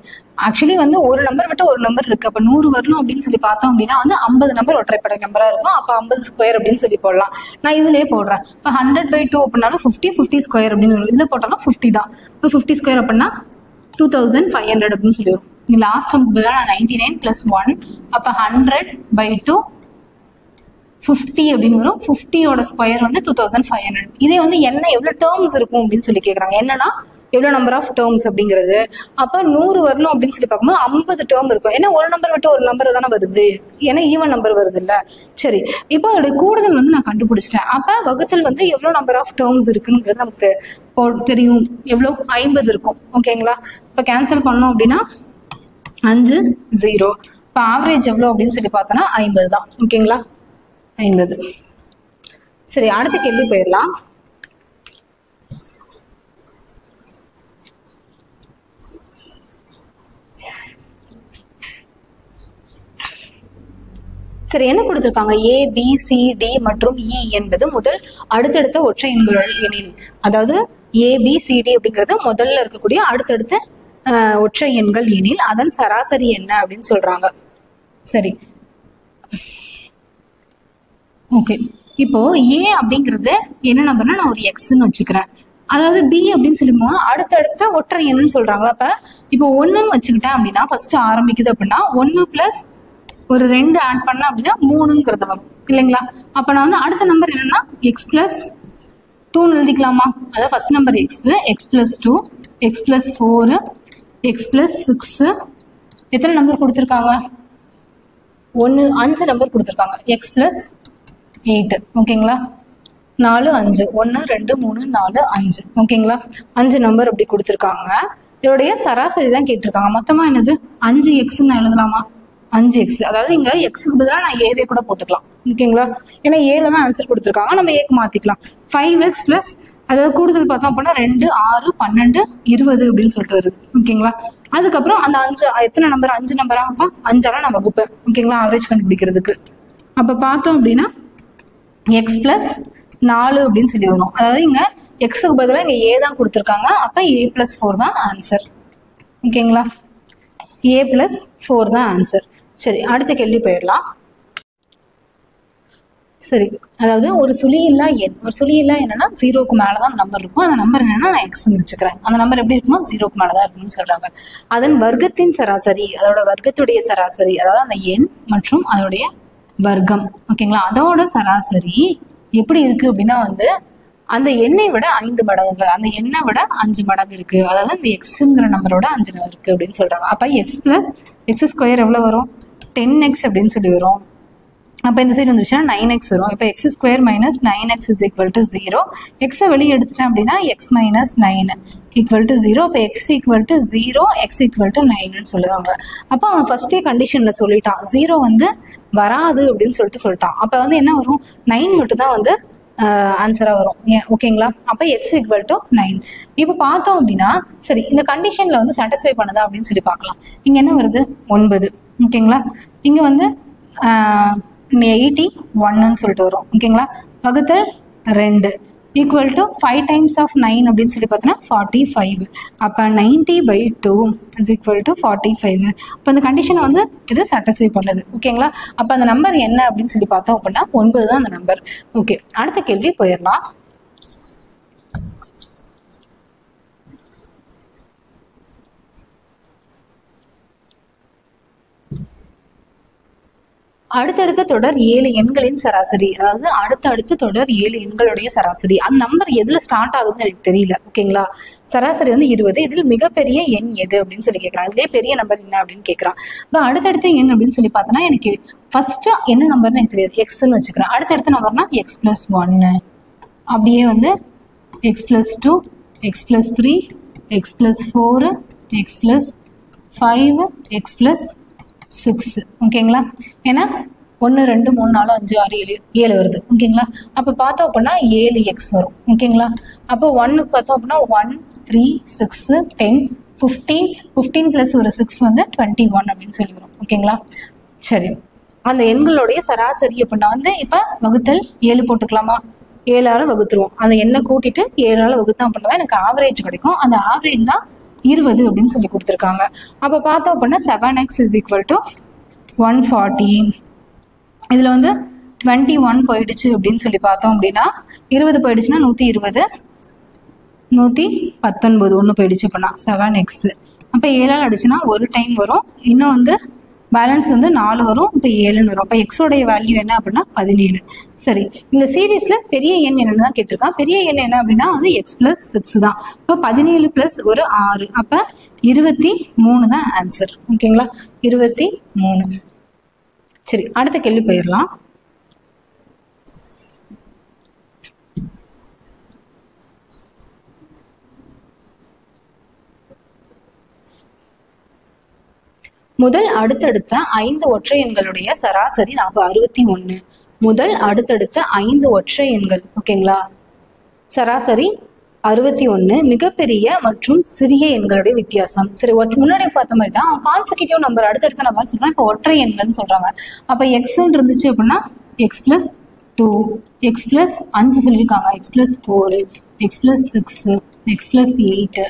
ஆக்சுவலி வந்து ஒரு நம்பர் விட்டு ஒரு நம்பர் இருக்கு. அப்போ 100 வரணும் அப்படின்னு சொல்லி பார்த்தோம் அப்படின்னா வந்து 50 நம்பர் ஒற்றைப்படை நம்பரா இருக்கும். அப்போ 50 ஸ்கொயர் அப்படின்னு சொல்லி போடலாம். நான் இதுலயே போடுறேன். இப்போ 100/2 அப்படின்னாலும் 50 ஸ்கொயர் அப்படின்னு வரும். இதுல போட்டாலும் 50 தான். இப்போ 50 ஸ்கொயர் அப்படின்னா 2500 அப்படின்னு சொல்லி வரும். இங்க லாஸ்ட் டேர்முக்கு பதிலாக நான் 99 பிளஸ் 1, அப்போ 100/2 50 அப்படின்னு வரும். 50யோட ஸ்கொயர் வந்து 2500. இதே வந்து என்ன எவ்வளவு டேர்ம்ஸ் இருக்கும் அப்படின்னு சொல்லி கேட்குறாங்க. என்னன்னா எவ்வளவு நம்பர் ஆஃப் டேர்ம்ஸ் அப்படிங்கிறது. அப்போ 100 வரணும் அப்படின்னு சொல்லி பார்க்கும்போது 50 டேர்ம் இருக்கும். ஏன்னா ஒரு நம்பர் விட்டு ஒரு நம்பர் தானே வருது, ஏன்னா ஈவன் நம்பர் வருது இல்ல. சரி, இப்போ அதோட கூடுதல் வந்து நான் கண்டுபிடிச்சிட்டேன். அப்போ வகுத்தல் வந்து எவ்வளவு நம்பர் ஆஃப் டேர்ம்ஸ் இருக்குங்கிறது நமக்கு தெரியும். எவ்வளவு? 50 இருக்கும். ஓகேங்களா, இப்போ கேன்சல் பண்ணோம் அப்படின்னா 5 0. இப்போ ஆவரேஜ் எவ்வளோ அப்படின்னு சொல்லி பார்த்தோன்னா 50 தான். ஓகேங்களா, 50. சரி, அடுத்த கேள்வி போயிடலாம். சரி, என்ன கொடுத்திருக்காங்க? A B C D மற்றும் E என்பது முதல் அடுத்தடுத்த ஒற்றை எண்கள் எனில், அதாவது A B C D அப்படிங்கிறது முதல்ல இருக்கக்கூடிய அடுத்தடுத்த ஒற்றை எண்கள் எனில் அதன் சராசரி என்ன அப்படின்னு சொல்றாங்க. சரி, ஓகே, இப்போ A அப்படிங்கிறது என்ன நம்பர்னா நான் ஒரு எக்ஸ்ன்னு வச்சுக்கிறேன். அதாவது B அப்படின்னு சொல்லும்போது அடுத்தடுத்த ஒற்றை எண்ணுன்னு சொல்றாங்களா. அப்ப இப்போ 1ன்னு வச்சுக்கிட்டேன் அப்படின்னா ஃபர்ஸ்ட் ஆரம்பிக்குது அப்படின்னா 1 பிளஸ் ஒரு 2 ஆட் பண்ண அப்படின்னா 3ங்கிறது வரும் இல்லைங்களா. அப்ப நான் வந்து அடுத்த நம்பர் என்னன்னா x பிளஸ் 2ன்னு எழுதிக்கலாமா. அதாவது first number x plus 2, x plus 4, x plus 6. எத்தனை நம்பர் கொடுத்துருக்காங்க? 5 நம்பர் கொடுத்துருக்காங்க. x plus 8. ஓகேங்களா, 4 5 1 2 3 4 5. ஓகேங்களா, 5 நம்பர் அப்படி கொடுத்துருக்காங்க. இதோடைய சராசரி தான் கேட்டிருக்காங்க. மொத்தமா என்னது? 5x எழுதலாமா? 5x, அதாவது இங்க எக்ஸுக்கு பதிலாக நான் ஏதே கூட போட்டுக்கலாம். ஓகேங்களா, ஏன்னா ஏல தான் ஆன்சர் கொடுத்துருக்காங்க, நம்ம ஏக்கு மாத்திக்கலாம். 5x பிளஸ் அதாவது கூடுதல் பார்த்தோம் அப்படின்னா 2, 6, 12, 20 அப்படின்னு சொல்லிட்டு வருது. ஓகேங்களா? அதுக்கப்புறம் அந்த 5 எத்தனை நம்பர், 5 நம்பரா? அப்போ 5ஆல நான் வகுப்பேன். ஓகேங்களா? ஆவரேஜ் கண்டுபிடிக்கிறதுக்கு. அப்போ பார்த்தோம் அப்படின்னா எக்ஸ் பிளஸ் 4 அப்படின்னு சொல்லி வரும். அதாவது இங்க எக்ஸுக்கு பதிலாக இங்க ஏ தான் கொடுத்துருக்காங்க. அப்போ a + 4 தான் ஆன்சர். ஓகேங்களா? a + 4 தான் ஆன்சர். சரி, அடுத்த கேள்வி போயிடலாம். சரி, அதாவது ஒரு சுழியில்லா எண். ஒரு சுழியில்லா என்னன்னா 0க்கு மேலதான் நம்பர் இருக்கும். அந்த நம்பர் என்னன்னா நான் எக்ஸ் வச்சுக்கிறேன். அந்த நம்பர் எப்படி இருக்குமோ 0க்கு மேலதான் இருக்கும்னு சொல்றாங்க. அதன் வர்க்கத்தின் சராசரி, அதோட வர்க்கத்துடைய சராசரி, அதாவது அந்த எண் மற்றும் அதோடைய வர்க்கம். ஓகேங்களா? அதோட சராசரி எப்படி இருக்கு அப்படின்னா வந்து அந்த எண்ணை விட 5 மடங்கு, அந்த எண்ணை விட 5 மடங்கு இருக்கு. அதாவது இந்த எக்ஸுங்கிற நம்பரோட 5 இருக்கு அப்படின்னு சொல்றாங்க. அப்ப எக்ஸ் பிளஸ் x² எவ்வளவு வரும்? 10x அப்படின்னு சொல்லி வரும். அப்போ இந்த சைடு வந்துருச்சுன்னா 9x வரும். இப்போ x² - 9x = 0. எக்ஸை வெளியே எடுத்துட்டேன் அப்படின்னா x - 9 = 0. இப்போ x = 0, x = 9ன்னு சொல்லுவாங்க. அப்போ அவன் ஃபர்ஸ்டே கண்டிஷனில் சொல்லிட்டான் 0 வந்து வராது அப்படின்னு சொல்லிட்டான். அப்போ வந்து என்ன வரும்? 9 மட்டும் தான் வந்து ஆன்சராக வரும். ஓகேங்களா? அப்போ x = 9. இப்போ பார்த்தோம் அப்படின்னா சரி, இந்த கண்டிஷனில் வந்து சாட்டிஸ்ஃபை பண்ணுதா அப்படின்னு சொல்லி பார்க்கலாம். இங்கே என்ன வருது? 9. ஓகேங்களா? இங்கே வந்து 81ன்னு சொல்லிட்டு வரும். ஓகேங்களா? வகுத்தல் 2 = 5 டைம்ஸ் ஆஃப் 9 அப்படின்னு சொல்லி பார்த்தோன்னா 45. அப்போ 90/2 = 45. அப்போ அந்த கண்டிஷனை வந்து இது சாட்டிஸ்ஃபை பண்ணுது. ஓகேங்களா? அப்போ அந்த நம்பர் என்ன அப்படின்னு சொல்லி பார்த்தோம் அப்படின்னா 9 தான் அந்த நம்பர். ஓகே, அடுத்த கேள்வி போயிடலாம். அடுத்தடுத்த தொடர் 7 எண்களின் சராசரி, அதாவது அடுத்தடுத்த தொடர் 7 எண்களுடைய சராசரி. அந்த நம்பர் எதுல ஸ்டார்ட் ஆகுதுன்னு எனக்கு தெரியல. ஓகேங்களா? சராசரி வந்து 20. இதில் மிகப்பெரிய எண் எது அப்படின்னு சொல்லி கேட்கறான். இதுலேயே பெரிய நம்பர் என்ன அப்படின்னு கேட்கறான். இப்போ அடுத்தடுத்த எண் அப்படின்னு சொல்லி பார்த்தோன்னா எனக்கு ஃபர்ஸ்ட் என்ன நம்பர்னு எனக்கு தெரியாது, எக்ஸ்ன்னு வச்சுக்கிறேன். அடுத்தடுத்த நம்பர்னா x + 1, அப்படியே வந்து x + 2, x + 3, x + 4, x + 5, x + 6. ஓகேங்களா? ஏன்னா 1, 2, 3, 4, 5, 6, 7 வருது. ஓகேங்களா? அப்போ பார்த்தோம் அப்படின்னா 7x வரும். ஓகேங்களா? அப்போ 1க்கு பார்த்தோம் அப்படின்னா 1, 3, 6, 10, 15, 15 + ஒரு 6 வந்து 21 அப்படின்னு சொல்லி வரும். ஓகேங்களா? சரி, அந்த எண்களுடைய சராசரி அப்படின்னா வந்து இப்போ வகுத்தல் 7 போட்டுக்கலாமா? 7ஆல வகுத்துருவோம். அந்த எண்ணை கூட்டிட்டு 7ஆல வகுத்தோம் அப்படின்னா எனக்கு ஆவரேஜ் கிடைக்கும். அந்த ஆவரேஜ் தான் 20 அப்படின்னு சொல்லி கொடுத்துருக்காங்க. அப்போ பார்த்தோம் அப்படின்னா 7x = 140. இதில் வந்து 21 போயிடுச்சு அப்படின்னு சொல்லி பார்த்தோம் அப்படின்னா 20 போயிடுச்சுன்னா 120, 119 ஒன்று போயிடுச்சு அப்படின்னா 7x. அப்போ 7ஆல் அடிச்சுன்னா ஒரு டைம் வரும். இன்னும் வந்து பேலன்ஸ் வந்து 4 வரும். இப்போ 7ன்னு வரும். அப்போ எக்ஸோடைய வேல்யூ என்ன அப்படின்னா 17. சரி, இந்த சீரீஸ்ல பெரிய எண் என்னன்னு தான் கேட்டிருக்கான். பெரிய எண் என்ன அப்படின்னா வந்து x + 6 தான். இப்போ 17 + ஒரு 6, அப்போ 23 தான் ஆன்சர். ஓகேங்களா? 23. சரி, அடுத்த கேள்வி போயிடலாம். முதல் அடுத்தடுத்த 5 ஒற்றை எண்களுடைய சராசரி 61. முதல் அடுத்தடுத்த 5 ஒற்றை எண்கள். ஓகேங்களா? சராசரி 61. மிகப்பெரிய மற்றும் சிறிய எண்களுடைய வித்தியாசம். சரி, முன்னாடி பார்த்த மாதிரி தான் கான்செக்யூட்டிவ் நம்பர், அடுத்தடுத்த நம்பர் சொல்றாங்க. இப்போ ஒற்றை எண்கள்னு சொல்றாங்க. அப்போ எக்ஸ்ன்னு இருந்துச்சு அப்படின்னா x + 2, x + 5 சொல்லியிருக்காங்க, x + 4, x + 6, x + 8.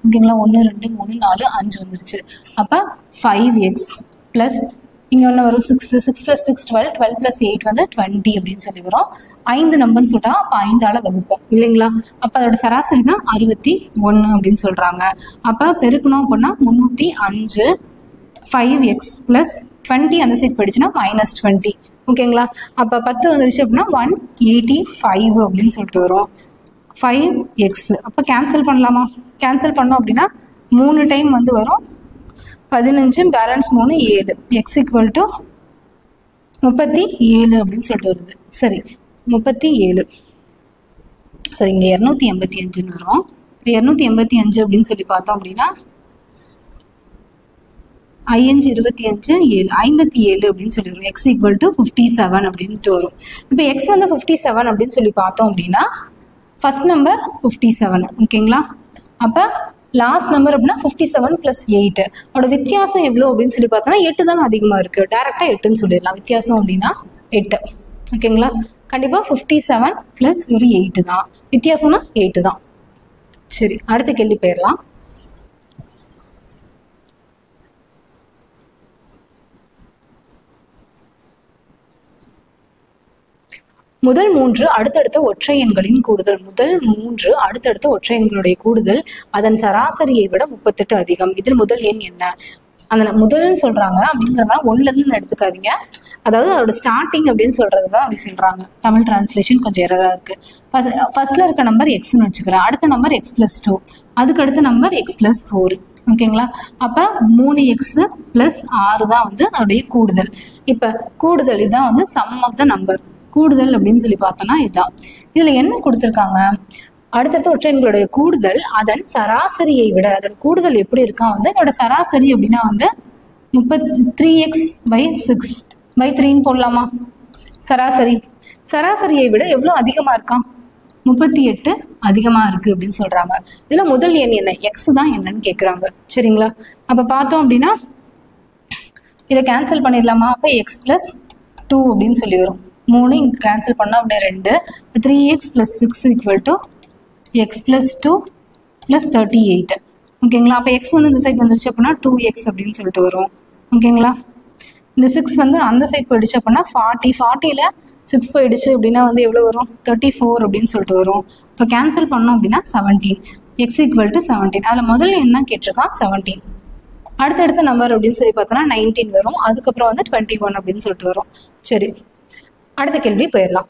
ஓகேங்களா? 1, 2, 3, 4, 5 வந்துருச்சு. அப்போ 5x ப்ளஸ் இங்கே ஒன்று வரும் 6, 6 + 6 12, 12 + 8 வந்து 20 அப்படின்னு சொல்லி வரும். 5 நம்பர்னு சொல்லிட்டாங்க. அப்போ 5ஆல வகுப்போம் இல்லைங்களா? அப்போ அதோட சராசரி தான் 61 அப்படின்னு சொல்கிறாங்க. அப்போ பெருக்கணும் அப்படின்னா 305, 5x + 20 அந்த சைட் போயிடுச்சுன்னா -20. ஓகேங்களா? அப்போ 10 வந்துருச்சு அப்படின்னா 185 அப்படின்னு சொல்லிட்டு வரும். 5x. அப்போ கேன்சல் பண்ணலாமா? கேன்சல் பண்ணோம் அப்படின்னா 3 டைம் வந்து வரும். 15, பேலன்ஸ் 3, 7. x = 37 அப்படின்னு சொல்லிட்டு வருது. சரி, 37. சரி, இங்கே 285ன்னு வரும். 285 அப்படின்னு சொல்லி பார்த்தோம் அப்படின்னா 5, 25, 7, 57 அப்படின்னு சொல்லி வரும். x = 57 அப்படின்ட்டு வரும். இப்போ x வந்து 57 அப்படின்னு சொல்லி பார்த்தோம் அப்படின்னா ஃபர்ஸ்ட் நம்பர் 57 ஓகேங்களா. அப்போ லாஸ்ட் நம்பர் அப்படின்னா 57 + 8. அதோட வித்தியாசம் எவ்வளோ அப்படின்னு சொல்லி பார்த்தோன்னா 8 தானே அதிகமாக இருக்குது. டேரெக்டாக 8ன்னு சொல்லிடலாம். வித்தியாசம் அப்படின்னா 8 ஓகேங்களா. கண்டிப்பாக 57 + ஒரு 8 தான். வித்தியாசம்னா 8 தான். சரி, அடுத்த கேள்வி போயிடலாம். முதல் 3 அடுத்தடுத்த ஒற்றை எண்களின் கூடுதல். முதல் 3 அடுத்தடுத்த ஒற்றை எண்களுடைய கூடுதல் அதன் சராசரியை விட 38 அதிகம். இதில் முதல் எண் என்ன? அந்த முதல்னு சொல்றாங்க அப்படிங்கிறதுனால 1லேருந்து எடுத்துக்காதீங்க. அதாவது அதோட ஸ்டார்டிங் அப்படின்னு சொல்றது தான் அப்படி சொல்றாங்க. தமிழ் டிரான்ஸ்லேஷன் கொஞ்சம் எரரா இருக்கு. ஃபர்ஸ்ட்ல இருக்க நம்பர் எக்ஸ்ன்னு வச்சுக்கிறேன். அடுத்த நம்பர் x+2, அதுக்கு அடுத்த நம்பர் x+4 ஓகேங்களா. அப்போ 3x + 6 தான் வந்து அதோடைய கூடுதல். இப்போ கூடுதல் இதுதான் வந்து சம் ஆஃப் த நம்பர். கூடுதல் அப்படின்னு சொல்லி பார்த்தோன்னா இதுதான். இதுல என்ன கொடுத்துருக்காங்க? அடுத்தடுத்த ஒற்றை எண்களுடைய கூடுதல் அதன் சராசரியை விட, அதோட கூடுதல் எப்படி இருக்கா வந்து அதோட சராசரி அப்படின்னா வந்து 3x/6/3ன்னு போடலாமா? சராசரியை விட எவ்வளோ அதிகமா இருக்கா? 38 அதிகமா இருக்கு அப்படின்னு சொல்றாங்க. இதுல முதல் எண் என்ன? எக்ஸ் தான் என்னன்னு கேட்குறாங்க. சரிங்களா. அப்ப பார்த்தோம் அப்படின்னா இதை கேன்சல் பண்ணிடலாமா? அப்போ x+2 அப்படின்னு சொல்லி வரும். 3 இங்கே கேன்சல் பண்ணால் அப்படியே 2. 3x + 6 = x+2 + 38 ஓகேங்களா. அப்போ எக்ஸ் வந்து இந்த சைட் வந்துருச்சு அப்படின்னா 2x அப்படின்னு சொல்லிட்டு வரும். ஓகேங்களா. இந்த 6 வந்து அந்த சைட் போயிடுச்சு அப்படின்னா 40ல் 6 போயிடுச்சு அப்படின்னா வந்து எவ்வளோ வரும்? 34 அப்படின்னு சொல்லிட்டு வரும். இப்போ கேன்சல் பண்ணோம் அப்படின்னா 17. x = 17. அதில் முதல்ல என்ன கேட்டிருக்கான்? 17. அடுத்தடுத்த நம்பர் அப்படின்னு சொல்லி பார்த்தோன்னா 19 வரும். அதுக்கப்புறம் வந்து 21 அப்படின்னு சொல்லிட்டு வரும். சரி, அடுத்த கேள்வி போயிடலாம்.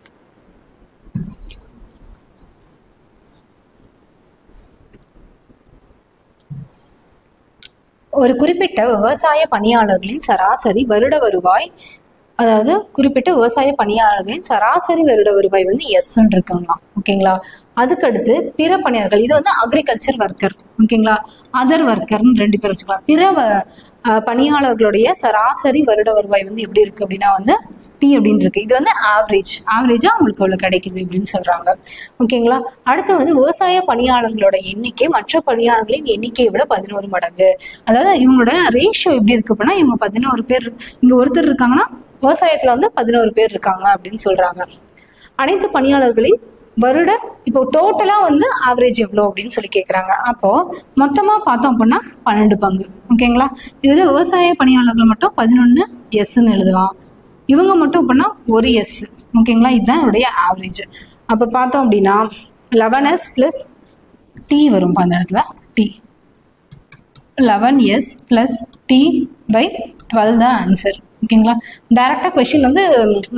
ஒரு குறிப்பிட்ட விவசாய பணியாளர்களின் சராசரி வருட வருவாய், அதாவது குறிப்பிட்ட விவசாய பணியாளர்களின் சராசரி வருட வருவாய் வந்து எஸ்ன்னு இருக்குங்களா. ஓகேங்களா. அதுக்கடுத்து பிற பணியாளர்கள், இது வந்து அக்ரிகல்ச்சர் ஒர்க்கர் ஓகேங்களா. அதர் ஒர்க்கர்னு 2 பேர் வச்சுக்கலாம். பிற பணியாளர்களுடைய சராசரி வருட வருவாய் வந்து எப்படி இருக்கு அப்படின்னா வந்து டி அப்படின்னு இருக்கு. இது வந்து ஆவரேஜா உங்களுக்கு அவ்வளவு கிடைக்குது அப்படின்னு சொல்றாங்க. ஓகேங்களா. அடுத்து வந்து விவசாய பணியாளர்களோட எண்ணிக்கை மற்ற பணியாளர்களின் எண்ணிக்கையை விட 11 மடங்கு. அதாவது இவங்களோட ரேஷியோ எப்படி இருக்கு அப்படின்னா இவங்க 11 பேர், இங்க ஒருத்தர் இருக்காங்கன்னா விவசாயத்துல வந்து 11 பேர் இருக்காங்க அப்படின்னு சொல்றாங்க. அனைத்து பணியாளர்களின் வருட இப்போ டோட்டலா வந்து ஆவரேஜ் எவ்வளோ அப்படின்னு சொல்லி கேட்குறாங்க. அப்போ மொத்தமா பார்த்தோம் அப்படின்னா 12 பங்கு. ஓகேங்களா. இதுல விவசாய பணியாளர்கள் மட்டும் 11 எஸ்ன்னு எழுதலாம். இவங்க மட்டும் அப்படின்னா 1 எஸ். ஓகேங்களா. இதுதான் என்னுடைய ஆவரேஜ். அப்போ பார்த்தோம் அப்படின்னா 11s + டி வரும். அந்த இடத்துல டி 11s + t/12 தான் ஆன்சர். ஓகேங்களா. டைரக்டா கொஸ்டின் வந்து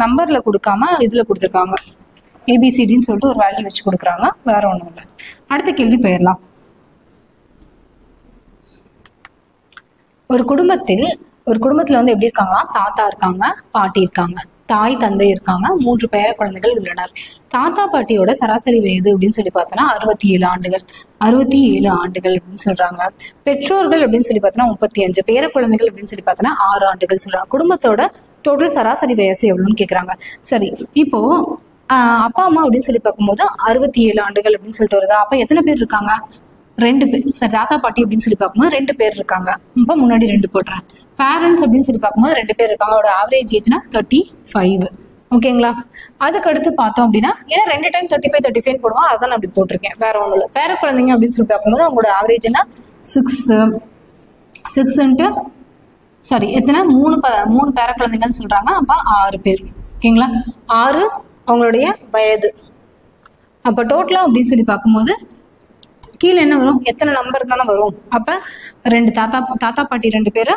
நம்பர்ல கொடுக்காம இதுல கொடுத்துருக்காங்க. ஏபிசிடின்னு சொல்லிட்டு ஒரு வேல்யூ வச்சு கொடுக்குறாங்க. வேற ஒன்றும் இல்லை. அடுத்த கேள்வி போயிடலாம். ஒரு குடும்பத்தில் வந்து எப்படி இருக்காங்கன்னா தாத்தா இருக்காங்க, பாட்டி இருக்காங்க, தாய் தந்தை இருக்காங்க, 3 பேர குழந்தைகள் உள்ளனர். தாத்தா பாட்டியோட சராசரி வயது அப்படின்னு சொல்லி பார்த்தோன்னா 67 ஆண்டுகள். 67 ஆண்டுகள் அப்படின்னு சொல்றாங்க. பெற்றோர்கள் அப்படின்னு சொல்லி பார்த்தோன்னா 35, பேர குழந்தைகள் அப்படின்னு சொல்லி பார்த்தோன்னா 6 ஆண்டுகள் சொல்றாங்க. குடும்பத்தோட டோட்டல் சராசரி வயசு எவ்வளோன்னு கேட்குறாங்க. சரி, இப்போ அப்பா அம்மா அப்படின்னு சொல்லி பார்க்கும்போது 67 ஆண்டுகள் அப்படின்னு சொல்லிட்டு வருதா. அப்போ எத்தனை பேர் இருக்காங்க? 2 பேர். சரி, தாத்தா பாட்டி அப்படின்னு சொல்லி பார்க்கும்போது 2 பேர் இருக்காங்க. இப்போ முன்னாடி 2 போடுறேன். பேரண்ட்ஸ் அப்படின்னு சொல்லி பார்க்கும்போது 2 பேர் இருக்காங்க. அவரோட ஆவரேஜ் ஏஜ்னா 35. ஓகேங்களா. அதுக்கு அடுத்து பார்த்தோம் அப்படின்னா ஏன்னா 2 டைம் 35 போடுவோம், அதான் அப்படி போட்டிருக்கேன். வேற ஒன்றும் இல்லை. பேர குழந்தைங்க அப்படின்னு சொல்லி பார்க்கும்போது அவங்களோட ஆவரேஜ்னா 6 சாரி எத்தனை 3 பேர குழந்தைங்கன்னு சொல்றாங்க. அப்போ 6 பேர். ஓகேங்களா. 6 அவங்களுடைய வயது. அப்போ டோட்டலா அப்படின்னு சொல்லி பார்க்கும்போது கீழே என்ன வரும்? எத்தனை நம்பர் தானே வரும். அப்போ 2 தாத்தா பாட்டி 2 பேர்,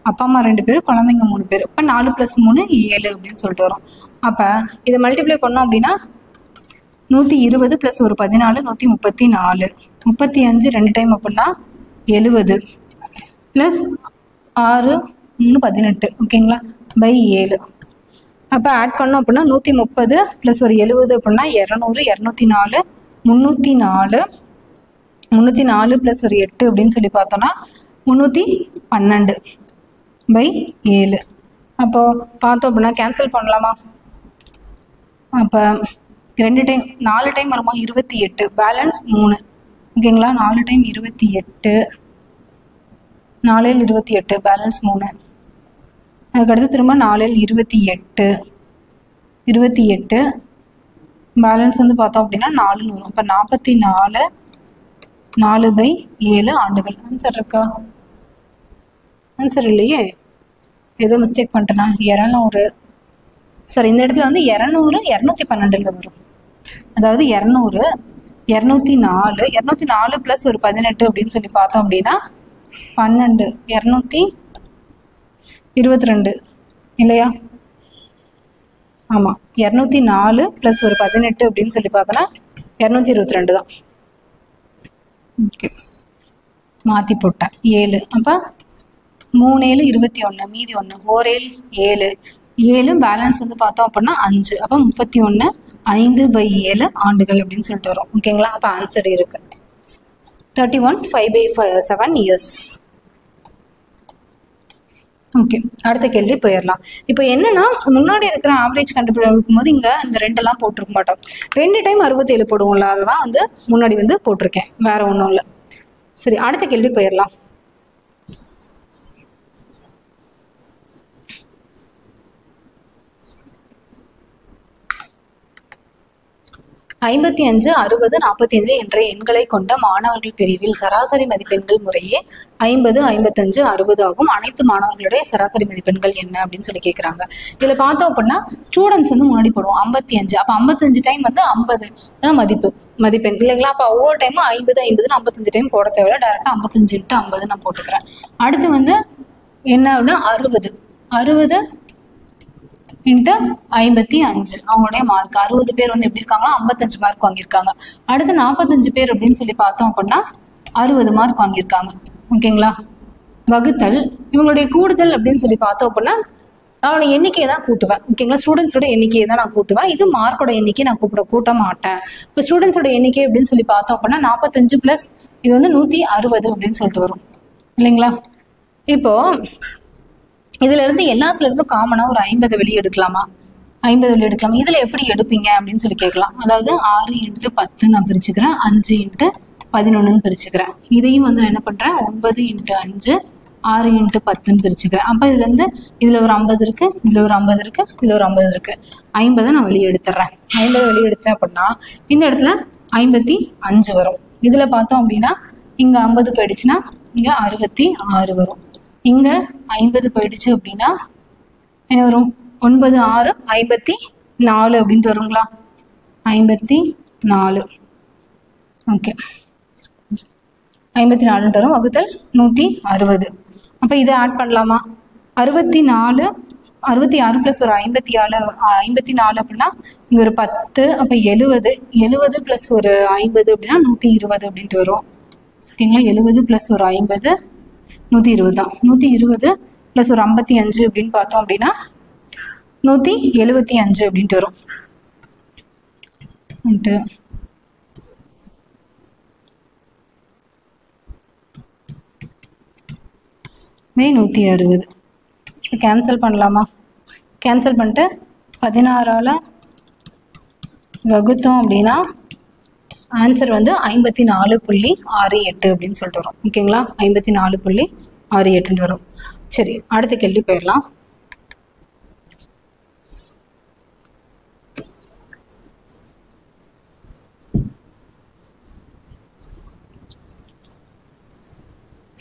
அப்பா அம்மா 2 பேர், குழந்தைங்க 3 பேர். இப்போ 4 + 3 7 அப்படின்னு சொல்லிட்டு வரும். அப்போ இதை மல்டிப்ளை பண்ணோம் அப்படின்னா 120 + ஒரு 14 134, 35 2 டைம் அப்படின்னா 70 + 6 3 18 ஓகேங்களா /7. அப்போ ஆட் பண்ணோம் அப்படின்னா 130 + ஒரு 70 அப்படின்னா 200, 204, 304 + ஒரு 8 அப்படின்னு சொல்லி பார்த்தோம்னா 312/7. அப்போ பார்த்தோம் அப்படின்னா கேன்சல் பண்ணலாமா? அப்போ 2 டைம் 4 டைம் வருமா 28 பேலன்ஸ் 3 ஓகேங்களா. 4 டைம் 28 4 28 பேலன்ஸ் 3. அதுக்கடுத்து திரும்ப 4 28 28 பேலன்ஸ் வந்து பார்த்தோம் அப்படின்னா 4 வரும். அப்போ 44 4/7 ஆண்டுகள். ஆன்சர் இருக்கா? ஆன்சர் இல்லையே, ஏதோ மிஸ்டேக் பண்ணிட்டேனா? 200 சாரி, இந்த இடத்துல வந்து 200 212 வரும். அதாவது 200 204 204 ப்ளஸ் ஒரு 18 அப்படின்னு சொல்லி பார்த்தோம் அப்படின்னா 12 222 இல்லையா? ஆமாம், 204 ப்ளஸ் ஒரு 18 அப்படின்னு சொல்லி பார்த்தோன்னா 222 தான். ஓகே, மாற்றி போட்டேன் 7. அப்போ 3 7 21 மீதி 1 4 7 7 பேலன்ஸ் வந்து பார்த்தோம் அப்படின்னா 5. அப்போ 31 5/7 ஆண்டுகள் அப்படின்னு சொல்லிட்டு வரும். ஓகேங்களா. அப்போ ஆன்சர் இருக்கு 31 5/7 இயர்ஸ். ஓகே, அடுத்த கேள்வி போயிடலாம். இப்போ என்னன்னா, முன்னாடி இருக்கிற ஆவரேஜ் கண்டுபிடிக்கும் போது இங்கே இந்த 2 போட்டிருக்க மாட்டோம். 2 டைம் 67 போடுவோம்ல, அதுதான் வந்து முன்னாடி வந்து போட்டிருக்கேன், வேற ஒன்றும் இல்லை. சரி, அடுத்த கேள்வி போயிடலாம். 55 60 45 என்ற எண்களை கொண்ட மாணவர்கள் பிரிவில் சராசரி மதிப்பெண்கள் முறையே 50 55 60 ஆகும். அனைத்து மாணவர்களுடைய சராசரி மதிப்பெண்கள் என்ன அப்படின்னு சொல்லி கேட்குறாங்க. இதில் பார்த்தோம் அப்படின்னா ஸ்டூடெண்ட்ஸ் வந்து முன்னாடி போடுவோம் 55. அப்போ 55 டைம் வந்து 50 தான் மதிப்பெண் இல்லைங்களா. அப்போ ஒவ்வொரு டைமும் 50 50 55 டைம் போட தேவையில்ல, டேரெக்டாக 55 × 50 நான் போட்டுக்கிறேன். அடுத்து வந்து என்ன அப்படின்னா 60 × 55 அவங்களுடைய மார்க். 60 பேர் வந்து எப்படி இருக்காங்க, 55 மார்க் வாங்கியிருக்காங்க. அடுத்து 45 பேர் அப்படின்னு சொல்லி பார்த்தோம் அப்படின்னா 60 மார்க் வாங்கியிருக்காங்க. ஓகேங்களா. வகுத்தல் இவங்களுடைய கூடுதல் அப்படின்னு சொல்லி பார்த்தோம் அப்படின்னா அவனோட எண்ணிக்கையை தான் கூட்டுவேன். ஓகேங்களா. ஸ்டூடெண்ட்ஸோட எண்ணிக்கையை தான் நான் கூட்டுவேன். இது மார்க்கோட எண்ணிக்கை நான் கூட்ட மாட்டேன். இப்போ ஸ்டூடெண்ட்ஸோட எண்ணிக்கை அப்படின்னு சொல்லி பார்த்தோம் அப்படின்னா 45 + இது வந்து 160 அப்படின்னு சொல்லிட்டு வரும் இல்லைங்களா. இப்போ இதுல இருந்து எல்லாத்துல இருந்தும் காமனா ஒரு 50 வெளியே எடுக்கலாமா? 50 வெளியே எடுக்கலாம். இதுல எப்படி எடுப்பீங்க அப்படின்னு சொல்லி கேட்கலாம். அதாவது 6 × 10 நான் பிரிச்சுக்கிறேன், 5 × 11 பிரிச்சுக்கிறேன். இதையும் வந்து நான் என்ன பண்றேன், 9 × 5 6 × 10 பிரிச்சுக்கிறேன். அப்ப இதுல இருந்து இதுல ஒரு 50 இருக்கு, இதுல ஒரு 50 இருக்கு, இதுல ஒரு 50 இருக்கு. 50 நான் வெளியே எடுத்துறேன். 50 வெளியே எடுத்தேன் அப்படின்னா இந்த இடத்துல 55 வரும். இதுல பார்த்தோம் அப்படின்னா இங்க 50 போயிடுச்சுன்னா இங்க 66 வரும். இங்க 50 போயிடுச்சு அப்படின்னா என்ன வரும், 9 6 54 அப்படின்ட்டு வருங்களா. 54 ஓகே, 54 வரும். வகுத்தல் 160. அப்போ இதை ஆட் பண்ணலாமா? 66 + ஒரு 54 அப்படின்னா இங்க ஒரு 10. அப்போ 70 + ஒரு 50 அப்படின்னா 120 அப்படின்ட்டு வரும். ஓகேங்களா. 70 + ஒரு 50 120 தான். 120 + ஒரு 55 அப்படின்னு பார்த்தோம் அப்படின்னா 175 அப்படின்ட்டு வரும். 160 கேன்சல் பண்ணலாமா? கேன்சல் பண்ணிட்டு 16ஆல் வகுத்தோம் அப்படின்னா ஆன்சர் வந்து 54.68 அப்படின்னு சொல்லிட்டு வரும். ஓகேங்களா. 54.68 வரும். சரி, அடுத்த கேள்வி போயிடலாம்.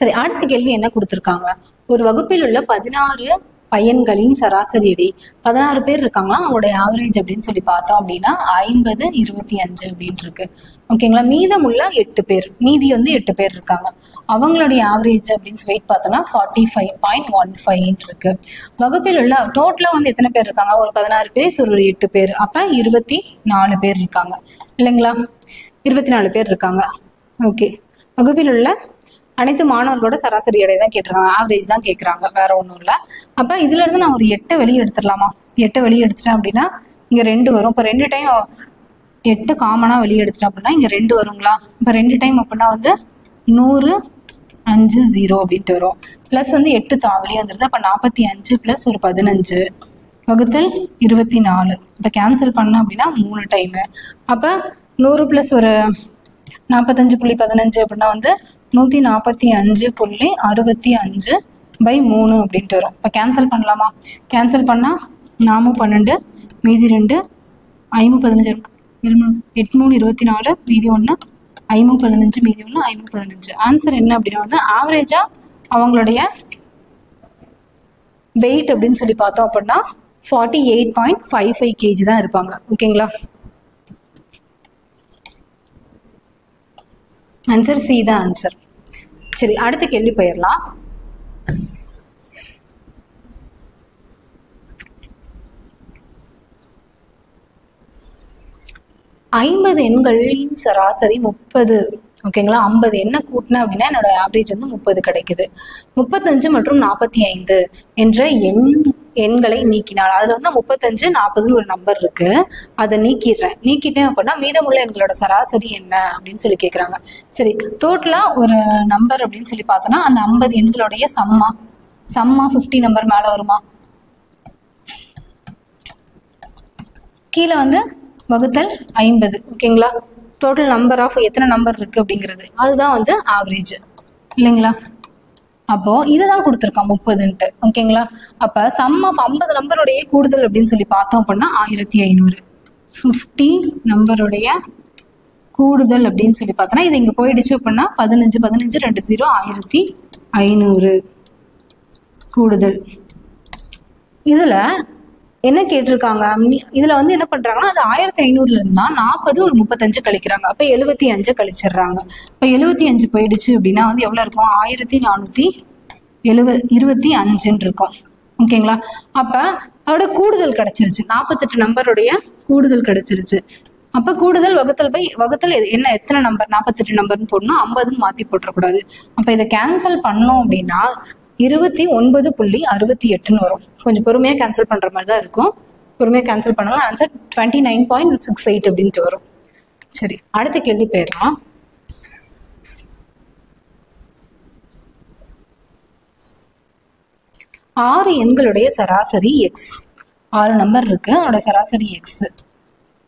சரி, அடுத்த கேள்வி என்ன கொடுத்துருக்காங்க, ஒரு வகுப்பில் உள்ள 16 பையன்களின் சராசரி எடை 16 பேர் இருக்காங்களா, அவங்களுடைய ஆவரேஜ் அப்படின்னு சொல்லி பார்த்தோம் அப்படின்னா 50 25 அப்படின்னு இருக்கு. ஓகேங்களா. மீதமுள்ள 8 பேர், மீதி வந்து 8 பேர் இருக்காங்க, அவங்களுடைய ஆவரேஜ் அப்படின்னு சொல்லி பார்த்தோம்னா 45.15 இருக்கு. வகுப்பில் உள்ள டோட்டலா வந்து எத்தனை பேர் இருக்காங்க, ஒரு 16 பேர் ஒரு 8 பேர், அப்ப 24 பேர் இருக்காங்க இல்லைங்களா. 24 பேர் இருக்காங்க. ஓகே, வகுப்பில் உள்ள அனைத்து மாணவர்களோட சராசரி எடை தான் கேட்டிருக்காங்க, ஆவரேஜ் தான் கேட்குறாங்க, வேற ஒன்றும் இல்லை. அப்போ இதுல இருந்து நான் ஒரு 8 வெளியே எடுத்துடலாமா? 8 வெளியே எடுத்துட்டேன் அப்படின்னா இங்க 2 வரும். இப்போ 2 டைம் 8 காமனா வெளியே எடுத்துட்டேன் அப்படின்னா இங்க 2 வருங்களா. இப்போ 2 டைம் அப்படின்னா வந்து 100 5 0 அப்படின்ட்டு வரும். ப்ளஸ் வந்து 8 வெளியே வந்துடுது. அப்போ 45 + ஒரு 15 வகுத்தல் 24. இப்போ கேன்சல் பண்ண அப்படின்னா 3 டைமு. அப்போ 100 + ஒரு 45.15 அப்படின்னா வந்து 145.65/3 அப்படின்ட்டு வரும். இப்போ கேன்சல் பண்ணலாமா? கேன்சல் பண்ணால் 4 12 மீதி 2 5 15 8 3 24 மீதி 1 5 15 மீதி 1 5 15. ஆன்சர் என்ன அப்படின்னா வந்து ஆவரேஜாக அவங்களுடைய வெயிட் அப்படின்னு சொல்லி பார்த்தோம் அப்படின்னா 48.55 kg தான் இருப்பாங்க. ஓகேங்களா? ஆன்சர் சி தான் ஆன்சர். சரி, அடுத்த கேள்வி போயிடலாம். ஐம்பது எண்களின் சராசரி 30. ஓகேங்களா? 50 எண்ணை கூட்டினேன் அப்படின்னா என்னோட ஆவரேஜ் வந்து 30 கிடைக்குது. 35 மற்றும் 45 என்ற எண்களை நீக்கினால், அதுல வந்து 35 40ன்னு ஒரு நம்பர் இருக்கு, அதை நீக்கிட்டேன் அப்படின்னா மீதமுள்ள எண்களோட சராசரி என்ன அப்படின்னு சொல்லி கேட்குறாங்க. சரி, டோட்டலா ஒரு நம்பர் அப்படின்னு சொல்லி பார்த்தோன்னா அந்த 50 எண்களுடைய சம்மா 50 நம்பர் மேல வருமா? கீழே வந்து வகுத்தல் 50. ஓகேங்களா? டோட்டல் நம்பர் ஆஃப் எத்தனை நம்பர் இருக்கு அப்படிங்கிறது அதுதான் வந்து ஆவரேஜ் இல்லைங்களா? அப்போ இதுதான் கொடுத்துருக்கான் 30ன்ட்டு. ஓகேங்களா? அப்ப சம் ஆஃப் 50 நம்பருடைய கூடுதல் அப்படின்னு சொல்லி பார்த்தோம் அப்படின்னா 1500. 50 நம்பருடைய கூடுதல் அப்படின்னு சொல்லி பார்த்தோன்னா இது இங்க போயிடுச்சு அப்படின்னா 15 2 0 1500 கூடுதல். இதுல என்ன கேட்டிருக்காங்க? இதுல வந்து என்ன பண்றாங்கன்னா அது 1500ல இருந்தா 40 ஒரு 35 கழிக்கிறாங்க. அப்ப 75 கழிச்சிடுறாங்க. இப்ப 75 போயிடுச்சு அப்படின்னா வந்து எவ்வளவு இருக்கும்? 1425 இருக்கும். ஓகேங்களா? அப்ப அதோட கூடுதல் கிடைச்சிருச்சு. 48 நம்பருடைய கூடுதல் கிடைச்சிருச்சு. அப்ப கூடுதல் வகுத்தல் என்ன எத்தனை நம்பர்? 48 நம்பர்னு போடணும், 50ன்னு மாத்தி போட்டுறக்கூடாது. அப்ப இதை கேன்சல் பண்ணோம் அப்படின்னா 29.68ன்னு வரும். கொஞ்சம் பொறுமையா கேன்சல் பண்ற மாதிரி தான் இருக்கும். பொறுமையா கேன்சல் பண்ணுங்க. ஆன்சர் 29.68 அப்படின்ட்டு வரும். சரி, அடுத்த கேள்வி போயிடலாம். ஆறு எண்களுடைய சராசரி எக்ஸ். 6 நம்பர் இருக்கு, அதோட சராசரி எக்ஸ்.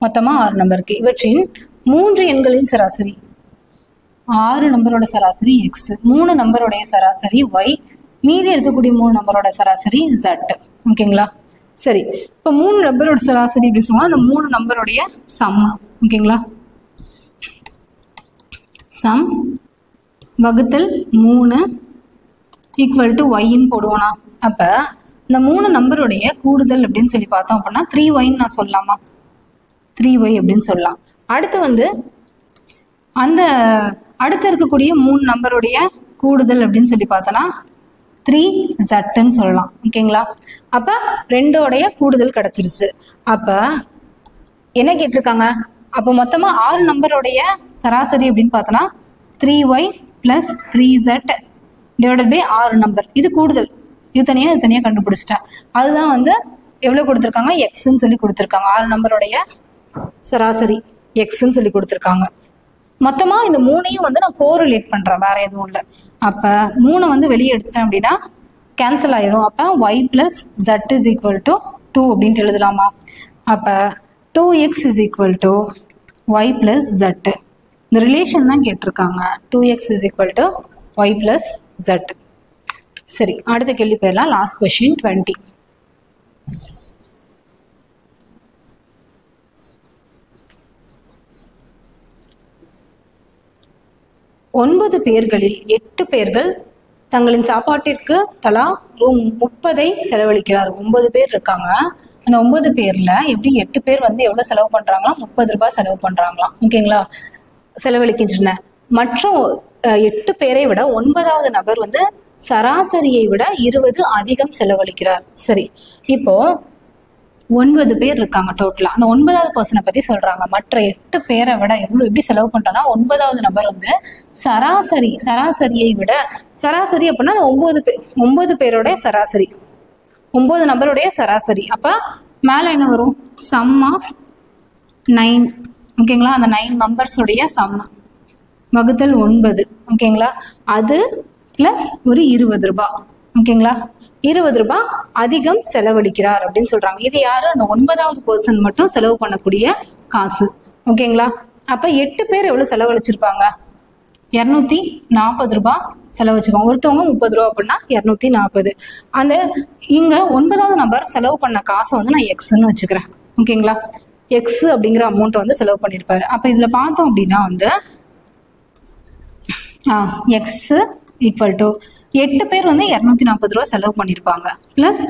மொத்தமா 6 நம்பர் இருக்கு. இவற்றின் 3 எண்களின் சராசரி 6 நம்பரோட சராசரி எக்ஸ், 3 நம்பருடைய சராசரி ஒய், மீதி இருக்கக்கூடிய 3 நம்பரோட சராசரி Z. ஓகேங்களா? சரி, இப்போ 3 நம்பரோட சராசரி எப்படி சொன்னா அந்த 3 நம்பருடைய சம். ஓகேங்களா? சம் வகுத்தல் 3 ஈக்குவல் டு ஒய்ன்னு போடுவோனா? அப்ப இந்த 3 நம்பருடைய கூடுதல் அப்படின்னு சொல்லி பார்த்தோம் அப்படின்னா 3y நான் சொல்லலாமா? 3y அப்படின்னு சொல்லலாம். அடுத்து வந்து அந்த அடுத்து இருக்கக்கூடிய 3 நம்பருடைய கூடுதல் அப்படின்னு சொல்லி பார்த்தோன்னா 3zன்னு சொல்லலாம். ஓகேங்களா? அப்ப 2ஓடைய கூடுதல் கிடைச்சிருச்சு. அப்ப என்ன கேட்டிருக்காங்க? அப்போ மொத்தமா 6 நம்பருடைய சராசரி அப்படின்னு பார்த்தோன்னா 3y + 3z divided by 6 number. இது கூடுதல். இது தனியா கண்டுபிடிச்சிட்டேன். அதுதான் வந்து எவ்வளவு கொடுத்துருக்காங்க? எக்ஸ்ன்னு சொல்லி கொடுத்துருக்காங்க. 6 நம்பருடைய சராசரி எக்ஸ்ன்னு சொல்லி கொடுத்துருக்காங்க. மொத்தமா இந்த 3ஐயும் வந்து நான் கோரிலேட் பண்றேன், வேற எதுவும் இல்லை. அப்ப 3 வந்து வெளியே எடுத்துட்டேன் அப்படின்னா கேன்சல் ஆயிரும். அப்ப y + z = 2 அப்படின்ட்டு எழுதலாமா? அப்ப 2x = y + z. இந்த ரிலேஷன் தான் கேட்டிருக்காங்க. 2x = y + z. சரி, அடுத்த கேள்வி போயிடலாம். Last question 20. ஒன்பது பேர்களில் 8 பேர்கள் தங்களின் சாப்பாட்டிற்கு தலா ரூ. 30 செலவழிக்கிறார். 9 பேர் இருக்காங்க. அந்த 9 பேர்ல எப்படி 8 பேர் வந்து எவ்வளவு செலவு பண்றாங்களா? 30 ரூபாய் செலவு பண்றாங்களாம். ஓகேங்களா? செலவழிக்கின்றன. மற்ற 8 பேரை விட 9வது நபர் வந்து சராசரியை விட 20 அதிகம் செலவழிக்கிறார். சரி, இப்போ 9 பேர் இருக்காங்க டோட்டலா. அந்த 9வது பர்சனை பத்தி சொல்றாங்க. மற்ற 8 பேரை விட எப்படி செலவு பண்றாங்கன்னா 9வது நபர் வந்து சராசரியை விட, சராசரி அப்படின்னா 9 பேரோட சராசரி, 9 நபருடைய சராசரி. அப்ப மேல என்ன வரும்? Sum of 9. ஓகேங்களா? அந்த 9 நம்பர்ஸ் உடைய சம் வகுத்தல் 9. ஓகேங்களா? அது பிளஸ் ஒரு 20 ரூபாய். ஓகேங்களா? 20 ரூபாய் அதிகம் செலவழிக்கிறார் அப்படின்னு சொல்றாங்க. இது யாரு? அந்த 9வது பர்சன் மட்டும் செலவு பண்ணக்கூடிய காசு. ஓகேங்களா? அப்ப 8 பேர் எவ்வளவு செலவழிச்சிருப்பாங்க? 240 ரூபாய் செலவழிச்சிருப்பாங்க. ஒருத்தவங்க 30 ரூபா அப்படின்னா 240. அந்த இங்க 9வது நபர் செலவு பண்ண காசை வந்து நான் எக்ஸ்ன்னு வச்சுக்கிறேன். ஓகேங்களா? எக்ஸ் அப்படிங்கிற அமௌண்ட் வந்து செலவு பண்ணியிருப்பாரு. அப்ப இதுல பார்த்தோம் அப்படின்னா வந்து எக்ஸ் ஈக்குவல் டு 8 பேர் வந்து 240 ரூபா செலவு பண்ணியிருப்பாங்க பிளஸ்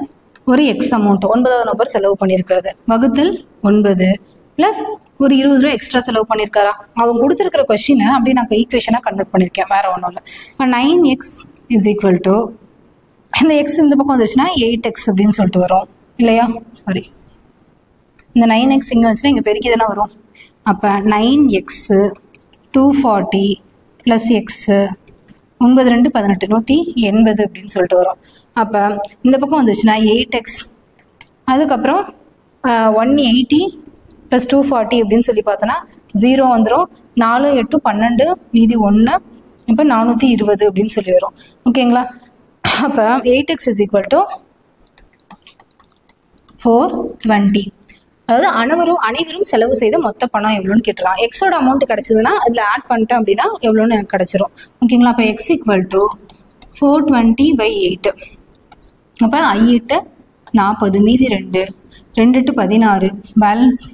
ஒரு எக்ஸ் அமௌண்ட் 9வது நபர் செலவு பண்ணியிருக்கிறது வகுத்தல் 9 பிளஸ் ஒரு 20 ரூபா எக்ஸ்ட்ரா செலவு பண்ணியிருக்காரா? அவங்க கொடுத்துருக்கிற கொஸ்டினை அப்படியே நான் ஈக்குவேஷனாக கன்வெர்ட் பண்ணியிருக்கேன், வேற ஒன்றும் இல்லை. இப்போ 9x இஸ் ஈக்குவல் டு இந்த எக்ஸ் இந்த பக்கம் வந்துச்சுன்னா 8x அப்படின்னு சொல்லிட்டு வரும் இல்லையா? சாரி, இந்த 9x இங்கே வந்துச்சுன்னா இங்கே பெருக்கி தானே வரும். அப்போ 9x 240 ப்ளஸ் எக்ஸு 9 2 18 180 அப்படின்னு சொல்லிட்டு வரும். அப்போ இந்த பக்கம் வந்துச்சுன்னா 8x அதுக்கப்புறம் 180 ப்ளஸ் 240 அப்படின்னு சொல்லி பார்த்தோன்னா 0 வந்துடும். 4 8 12 மீதி 1 இப்போ 420 அப்படின்னு சொல்லி வரும். ஓகேங்களா? அப்போ 8x இஸ் ஈக்குவல் டு 420. அதாவது அனைவரும் செலவு செய்த மொத்த பணம் எவ்வளோன்னு கேட்டுருவாங்க. எக்ஸோட அமௌண்ட் கிடைச்சதுன்னா அதில் ஆட் பண்ணிட்டேன் அப்படின்னா எவ்வளோன்னு எனக்கு கிடைச்சிரும். ஓகேங்களா? அப்போ எக்ஸ் ஈக்குவல் டு 420/8. அப்போ 8 40 மீதி 2 2 16 பேலன்ஸ்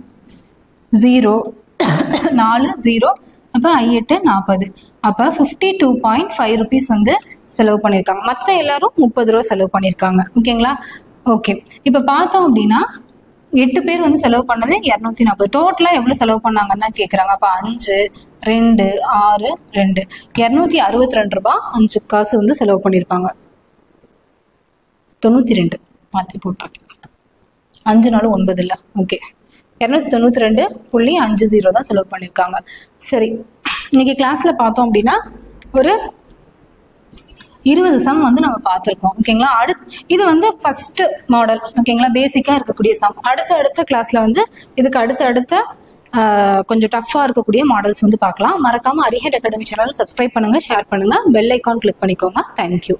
0 4 0. அப்போ 8 40. அப்போ 52.5 ருபீஸ் வந்து செலவு பண்ணியிருக்காங்க. மற்ற எல்லாரும் 30 ரூபா செலவு பண்ணியிருக்காங்க. ஓகேங்களா? ஓகே, இப்போ பார்த்தோம் அப்படின்னா 8 பேர் வந்து செலவு பண்ணது 240. டோட்டலாக எவ்வளோ செலவு பண்ணாங்கன்னு தான் கேட்குறாங்க. அப்போ 5 2 6 2 262 ரூபாய் 5 காசு வந்து செலவு பண்ணியிருப்பாங்க. 92 மாற்றி போட்டாங்க. 5 நாள் 9 இல்லை. ஓகே, 292.50 தான் செலவு பண்ணியிருக்காங்க. சரி, இன்னைக்கு கிளாஸில் பார்த்தோம் அப்படின்னா ஒரு 20 சம் வந்து நம்ம பார்த்துருக்கோம். ஓகேங்களா? இது வந்து ஃபர்ஸ்ட் மாடல். ஓகேங்களா? பேசிக்காக இருக்கக்கூடிய சம். அடுத்த கிளாஸில் வந்து இதுக்கு அடுத்த கொஞ்சம் டஃப்பாக இருக்கக்கூடிய மாடல்ஸ் வந்து பார்க்கலாம். மறக்காம அரிஹண்ட் அகாடமி சேனல் சப்ஸ்கிரைப் பண்ணுங்க, ஷேர் பண்ணுங்க, பெல் ஐக்கான் கிளிக் பண்ணிக்கோங்க. தேங்க்யூ.